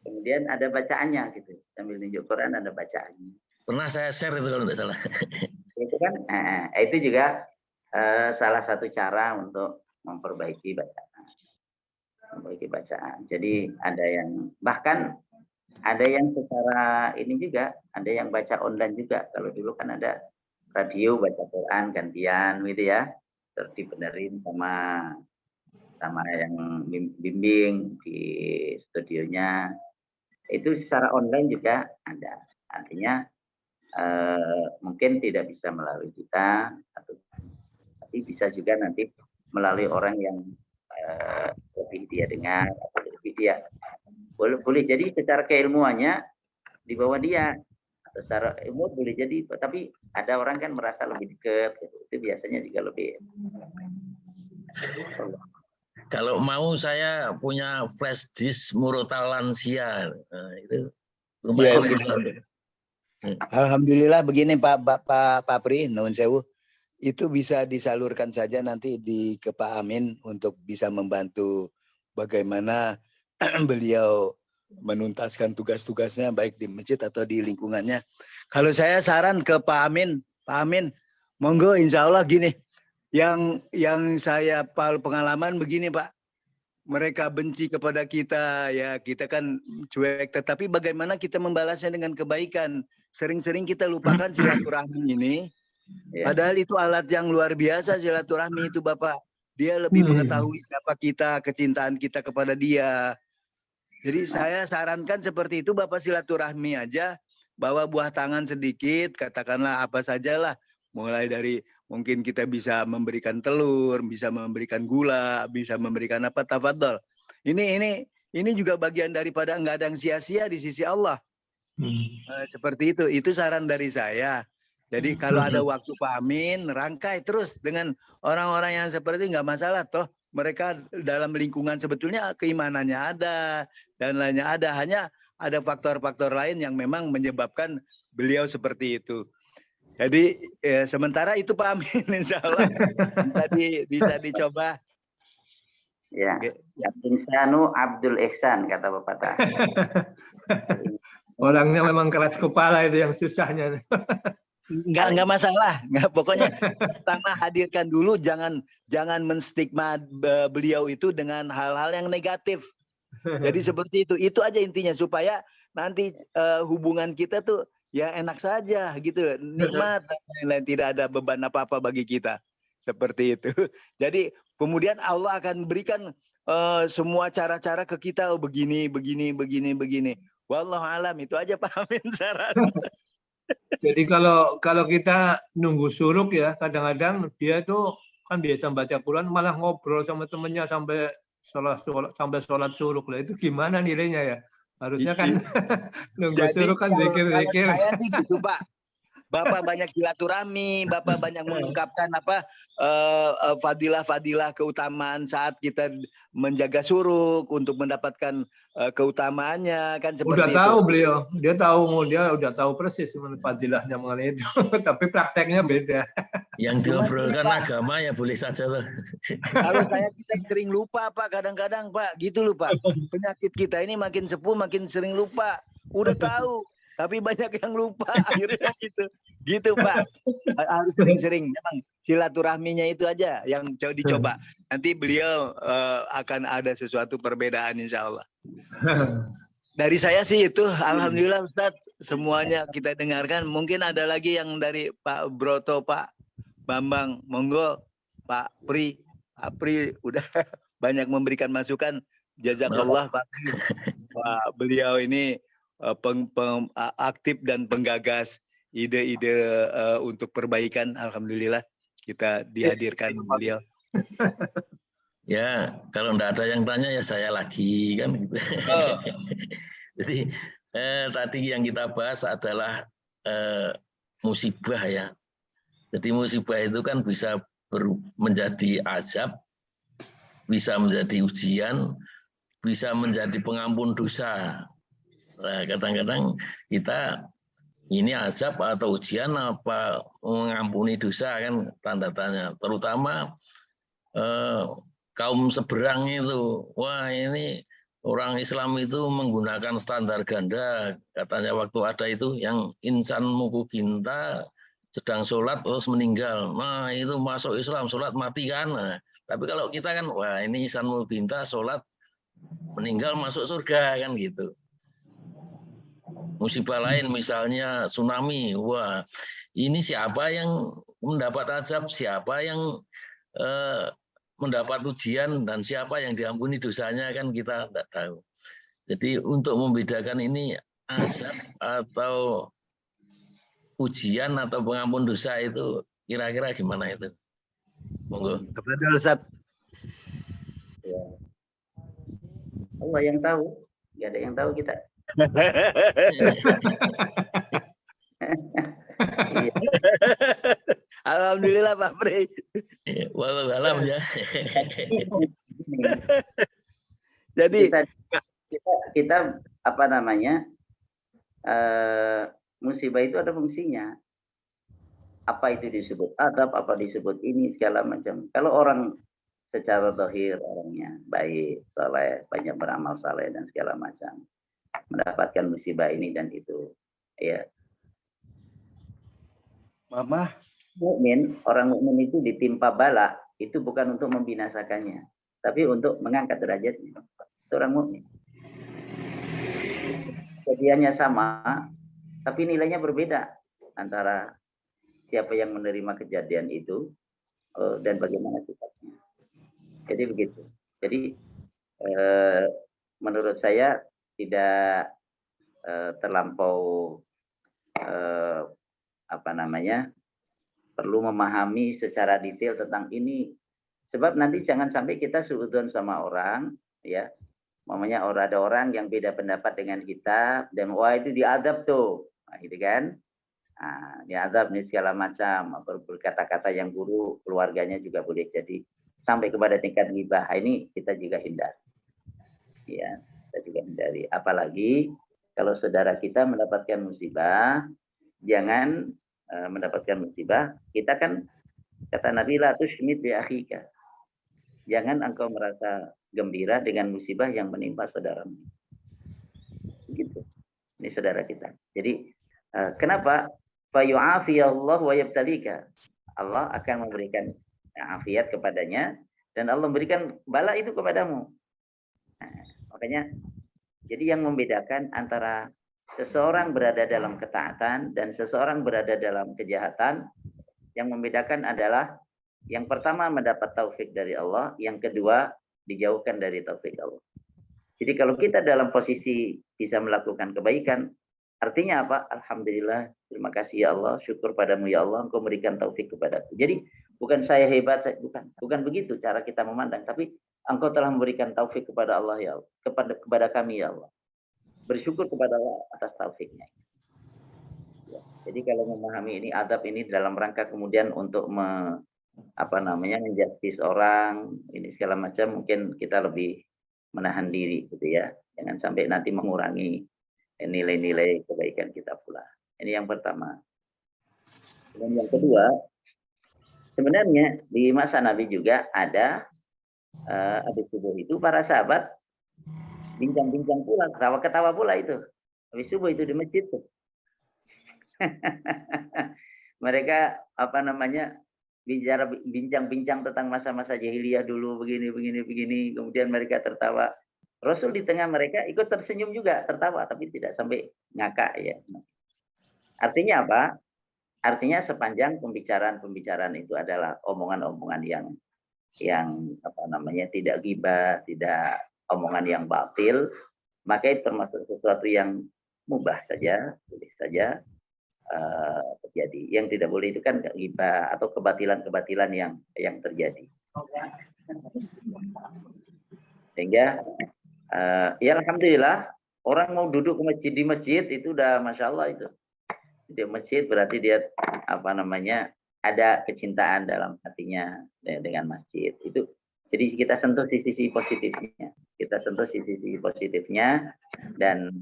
E: kemudian ada bacaannya gitu. Sambil nunjuk Quran ada bacaannya.
B: Pernah saya share itu kalau tidak salah.
E: Itu kan, itu juga salah satu cara untuk memperbaiki bacaan. Jadi ada yang bahkan ada yang secara ini juga, ada yang baca online juga. Kalau dulu kan ada radio baca Quran gantian gitu ya, terus dibenerin sama yang bimbing di studionya. Itu secara online juga ada. Artinya mungkin tidak bisa melalui kita, tapi bisa juga nanti melalui orang yang lebih dia dengar atau lebih dia boleh jadi secara keilmuannya di bawah dia, atau secara ilmu boleh jadi, tapi ada orang kan merasa lebih dekat, itu biasanya juga lebih.
B: Kalau mau saya punya flash disk Murotal Lansia, nah, itu lumayan.
A: Alhamdulillah begini Pak Pri, nuwun sewu, itu bisa disalurkan saja nanti ke Pak Amin untuk bisa membantu bagaimana beliau menuntaskan tugas-tugasnya baik di masjid atau di lingkungannya. Kalau saya saran ke Pak Amin, monggo insya Allah gini, yang saya pengalaman begini Pak, mereka benci kepada kita, ya kita kan cuek, tetapi bagaimana kita membalasnya dengan kebaikan. Sering-sering kita lupakan silaturahmi ini, padahal itu alat yang luar biasa silaturahmi itu Bapak. Dia lebih mengetahui siapa kita, kecintaan kita kepada dia. Jadi saya sarankan seperti itu Bapak, silaturahmi aja, bawa buah tangan sedikit, katakanlah apa sajalah. Mulai dari mungkin kita bisa memberikan telur, bisa memberikan gula, bisa memberikan apa, tafadhol. Ini juga bagian daripada enggak ada yang sia-sia di sisi Allah. Seperti itu saran dari saya. Jadi kalau ada waktu Pak Amin, rangkai terus dengan orang-orang yang seperti enggak masalah toh. Mereka dalam lingkungan sebetulnya keimanannya ada dan lainnya ada, hanya ada faktor-faktor lain yang memang menyebabkan beliau seperti itu. Jadi sementara itu Pak Amin, insya Allah bisa dicoba.
E: Ya, Insanu Abdul Ihsan kata pepatah.
D: Orangnya memang keras kepala, itu yang susahnya.
A: Enggak masalah, pokoknya pertama hadirkan dulu, jangan menstigma beliau itu dengan hal-hal yang negatif. Jadi seperti itu aja intinya, supaya nanti hubungan kita tuh ya enak saja gitu, nikmat dan lain-lain, tidak ada beban apa-apa bagi kita. Seperti itu. Jadi kemudian Allah akan berikan semua cara-cara ke kita, begini. Wallahu alam, itu aja Pak Amin saran.
D: Jadi kalau kita nunggu suruk ya, kadang-kadang dia tuh kan biasa baca Quran malah ngobrol sama temennya sampai sholat suruk lah. Itu gimana nilainya ya? Harusnya kan nunggu suruk kan zikir-zikir.
A: Kalau saya sih gitu Pak. Bapak banyak silaturahmi, Bapak banyak mengungkapkan fadilah-fadilah keutamaan saat kita menjaga suruk untuk mendapatkan keutamaannya, kan seperti
D: udah
A: itu.
D: Tahu beliau, dia udah tahu persis fadilahnya mengenai itu, tapi prakteknya beda.
B: Yang diobrolkan agama ya boleh saja loh.
A: Kalau kita sering lupa Pak, kadang-kadang Pak, gitu loh Pak. Penyakit kita ini makin sepuh makin sering lupa. Udah tahu, tapi banyak yang lupa akhirnya gitu Pak. Harus sering-sering, memang silaturahminya itu aja yang dicoba. Nanti beliau akan ada sesuatu perbedaan insya Allah. Dari saya sih itu, alhamdulillah Ustadz, semuanya kita dengarkan. Mungkin ada lagi yang dari Pak Broto, Pak Bambang, monggo. Pak Pri udah banyak memberikan masukan. Jazakallah Pak Pri. Beliau ini aktif dan penggagas
H: ide-ide untuk perbaikan. Alhamdulillah kita dihadirkan beliau.
B: Ya, kalau enggak ada yang tanya ya saya lagi kan gitu.
H: Oh.
B: Jadi tadi yang kita bahas adalah musibah ya. Jadi musibah itu kan bisa menjadi azab, bisa menjadi ujian, bisa menjadi pengampun dosa. Nah, kadang-kadang kita ini azab atau ujian apa mengampuni dosa kan tanda tanya. Terutama kaum seberang itu, wah ini orang Islam itu menggunakan standar ganda. Katanya waktu ada itu yang insan mukuginta sedang sholat terus meninggal. Nah itu masuk Islam, sholat mati kan. Nah, tapi kalau kita kan, wah ini insan mukuginta sholat meninggal masuk surga kan gitu. Musibah lain misalnya tsunami, wah ini siapa yang mendapat azab, siapa yang mendapat ujian dan siapa yang diampuni dosanya kan kita tidak tahu. Jadi untuk membedakan ini azab atau ujian atau pengampun dosa itu kira-kira gimana itu? Monggo.
A: Kepada Ustaz.
E: Ya. Allah yang tahu, nggak ada yang tahu kita.
A: Alhamdulillah Pak Pri.
B: Walau alam ya.
A: Jadi
E: kita apa namanya, musibah itu ada fungsinya. Apa itu disebut adab, apa disebut ini segala macam. Kalau orang secara zahir orangnya baik, saleh, banyak beramal saleh dan segala macam, mendapatkan musibah ini dan itu, ya.
A: Mama,
E: Orang mukmin itu ditimpa bala itu bukan untuk membinasakannya, tapi untuk mengangkat derajatnya. Itu orang mukmin. Kejadiannya sama, tapi nilainya berbeda antara siapa yang menerima kejadian itu dan bagaimana sikapnya. Jadi begitu. Jadi menurut saya tidak terlampau apa namanya, perlu memahami secara detail tentang ini, sebab nanti jangan sampai kita suudzon sama orang, ya, mamanya ada orang yang beda pendapat dengan kita dan wah itu diadab tuh, nah, gitu kan, nah, diadab nih segala macam, berkata-kata yang buruk, keluarganya juga boleh jadi sampai kepada tingkat ghibah. Ini kita juga hindari, ya, kita juga hindari. Apalagi kalau saudara kita mendapatkan musibah, jangan mendapatkan musibah, kita kan kata Nabi la tusymit bi akhika. Jangan engkau merasa gembira dengan musibah yang menimpa saudaramu. Begitu. Ini saudara kita. Jadi kenapa? Fa yu'afiyallahu wa yabtalika. Allah akan memberikan afiat kepadanya dan Allah memberikan bala itu kepadamu. Nah, makanya jadi yang membedakan antara seseorang berada dalam ketaatan dan seseorang berada dalam kejahatan, yang membedakan adalah yang pertama mendapat taufik dari Allah, yang kedua dijauhkan dari taufik Allah. Jadi kalau kita dalam posisi bisa melakukan kebaikan, artinya apa? Alhamdulillah, terima kasih ya Allah, syukur padamu ya Allah, engkau memberikan taufik kepadaku. Jadi bukan saya hebat, bukan begitu cara kita memandang, tapi engkau telah memberikan taufik kepada Allah ya Allah, kepada kami ya Allah. Bersyukur kepada Allah atas taufiknya. Ya, jadi kalau memahami ini adab ini dalam rangka kemudian untuk menjustis orang ini segala macam, mungkin kita lebih menahan diri gitu ya. Jangan sampai nanti mengurangi nilai-nilai kebaikan kita pula. Ini yang pertama. Dan yang kedua, sebenarnya di masa Nabi juga ada habis subuh itu para sahabat bincang-bincang pula, ketawa-ketawa pula itu. Habis subuh itu di masjid tuh. Mereka apa namanya bincang-bincang tentang masa-masa jahiliyah dulu begini. Kemudian mereka tertawa. Rasul di tengah mereka ikut tersenyum juga, tertawa tapi tidak sampai ngakak ya. Artinya apa? Artinya sepanjang pembicaraan itu adalah omongan-omongan yang apa namanya tidak ghibah, tidak omongan yang batil, maka itu termasuk sesuatu yang mubah saja, boleh saja. terjadi. Yang tidak boleh itu kan ghibah atau kebatilan-kebatilan yang terjadi. Sehingga ya alhamdulillah orang mau duduk di masjid itu udah masya Allah itu. Di masjid berarti dia ada kecintaan dalam hatinya dengan masjid itu. Jadi kita sentuh sisi positifnya. Kita sentuh sisi positifnya dan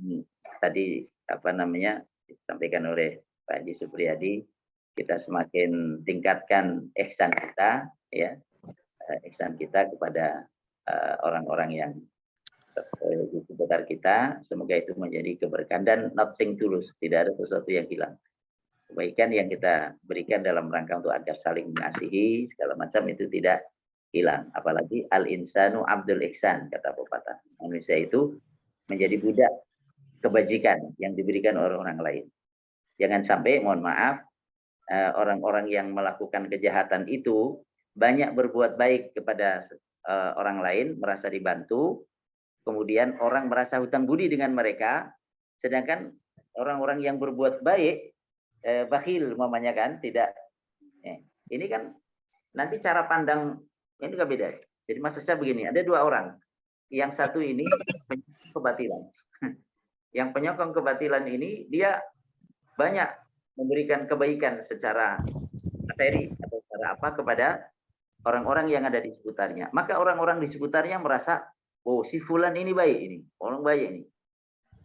E: tadi disampaikan oleh Pak Haji Supriyadi, kita semakin tingkatkan ihsan kita, ya, ihsan kita kepada orang-orang yang di sekitar kita. Semoga itu menjadi keberkahan dan nothing tulus, tidak ada sesuatu yang hilang. Kebaikan yang kita berikan dalam rangka untuk agar saling mengasihi segala macam itu tidak hilang. Apalagi al-insanu abdul ihsan, kata pepatah. Manusia itu menjadi budak kebajikan yang diberikan oleh orang lain. Jangan sampai, mohon maaf, orang-orang yang melakukan kejahatan itu banyak berbuat baik kepada orang lain, merasa dibantu, kemudian orang merasa hutang budi dengan mereka, sedangkan orang-orang yang berbuat baik, bakhil umpamanya kan, tidak. Ini kan nanti cara pandang ini juga beda. Jadi maksud saya begini, ada dua orang. Yang satu ini penyokong kebatilan. Yang penyokong kebatilan ini dia banyak memberikan kebaikan secara materi atau secara apa kepada orang-orang yang ada di sekitarnya. Maka orang-orang di sekitarnya merasa, oh si fulan ini baik ini, orang baik ini.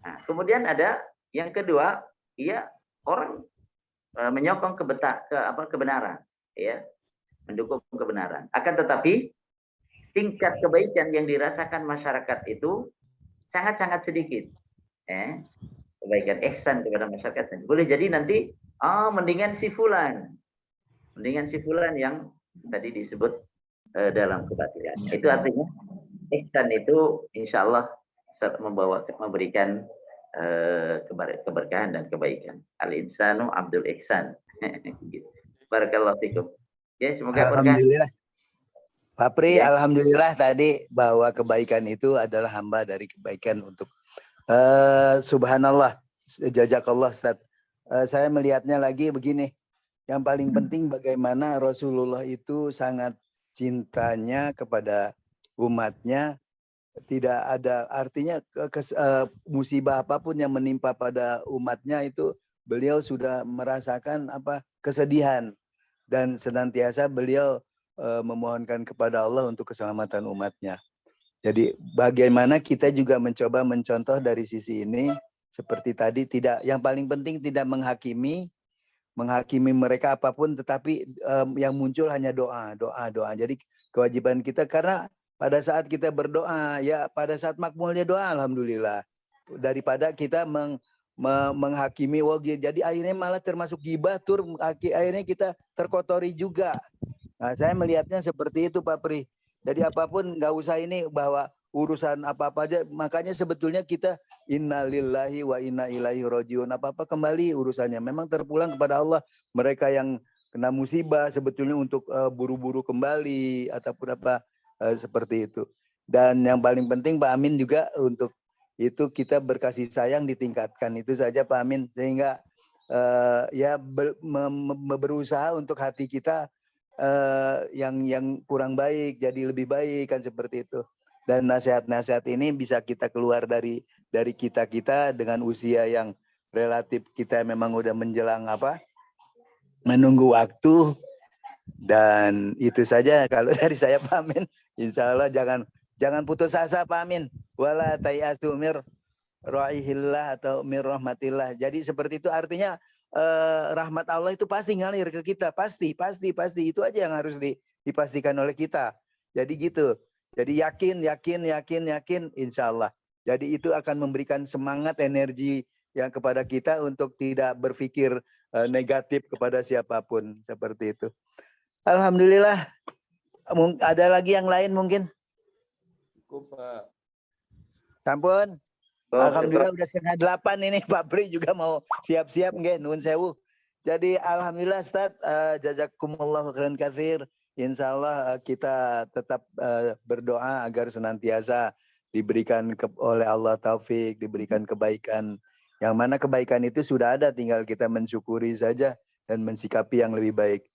E: Nah, kemudian ada yang kedua, ia orang menyokong kebenaran, ya, mendukung kebenaran. Akan tetapi tingkat kebaikan yang dirasakan masyarakat itu sangat-sangat sedikit. Kebaikan ihsan kepada masyarakat. Boleh jadi nanti, mendingan si fulan yang tadi disebut dalam kebatilan. Itu artinya ihsan itu insya Allah memberikan keberkahan dan kebaikan. Al-insanu abdul ihsan. Barakallahu fikum. Ya, semoga
A: Alhamdulillah. Pak Pri,
E: ya.
A: Alhamdulillah tadi bahwa kebaikan itu adalah hamba dari kebaikan untuk subhanallah, jazakallah Ustaz. Saya melihatnya lagi begini, yang paling penting bagaimana Rasulullah itu sangat cintanya kepada umatnya, tidak ada artinya musibah apapun yang menimpa pada umatnya itu beliau sudah merasakan kesedihan dan senantiasa beliau memohonkan kepada Allah untuk keselamatan umatnya. Jadi bagaimana kita juga mencoba mencontoh dari sisi ini seperti tadi, tidak, yang paling penting tidak menghakimi mereka apapun, tetapi yang muncul hanya doa. Jadi kewajiban kita, karena pada saat kita berdoa, ya pada saat makbulnya doa, alhamdulillah, daripada kita menghakimi, jadi akhirnya malah termasuk ghibah, akhirnya kita terkotori juga. Nah, saya melihatnya seperti itu Pak Pri. Jadi apapun nggak usah ini bahwa urusan apa-apa aja, makanya sebetulnya kita innalillahi wa inna ilaihi rajiun, apa-apa kembali urusannya memang terpulang kepada Allah. Mereka yang kena musibah sebetulnya untuk buru-buru kembali ataupun seperti itu. Dan yang paling penting Pak Amin juga untuk itu kita berkasih sayang ditingkatkan, itu saja Pak Amin, sehingga berusaha untuk hati kita yang kurang baik jadi lebih baik, kan seperti itu. Dan nasihat-nasihat ini bisa kita keluar dari kita dengan usia yang relatif kita memang udah menjelang menunggu waktu. Dan itu saja kalau dari saya Pak Amin. Insya Allah jangan putus asa Pak Amin. Wala tayasu mir rahihillah atau mir rahmatillah. Jadi seperti itu artinya rahmat Allah itu pasti ngalir ke kita, pasti itu aja yang harus dipastikan oleh kita. Jadi gitu. Jadi yakin insya Allah. Jadi itu akan memberikan semangat, energi yang kepada kita untuk tidak berpikir negatif kepada siapapun, seperti itu. Alhamdulillah. Ada lagi yang lain mungkin?
G: Cukup, Pak.
A: Sampun. Alhamdulillah udah 7:30 ini, Pak Pri juga mau siap-siap nggih, nuwun sewu. Jadi alhamdulillah Ustaz, jazakumullahu khairan katsir. Insyaallah kita tetap berdoa agar senantiasa diberikan oleh Allah taufik, diberikan kebaikan Yang mana kebaikan itu sudah ada, tinggal kita mensyukuri saja dan mensikapi yang lebih baik.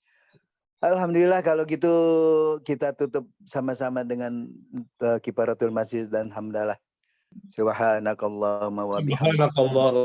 A: Alhamdulillah kalau gitu kita tutup sama-sama dengan kifaratul masjid dan hamdalah. Subhanakallahumma wa bihamdika.
D: Subhanakallah.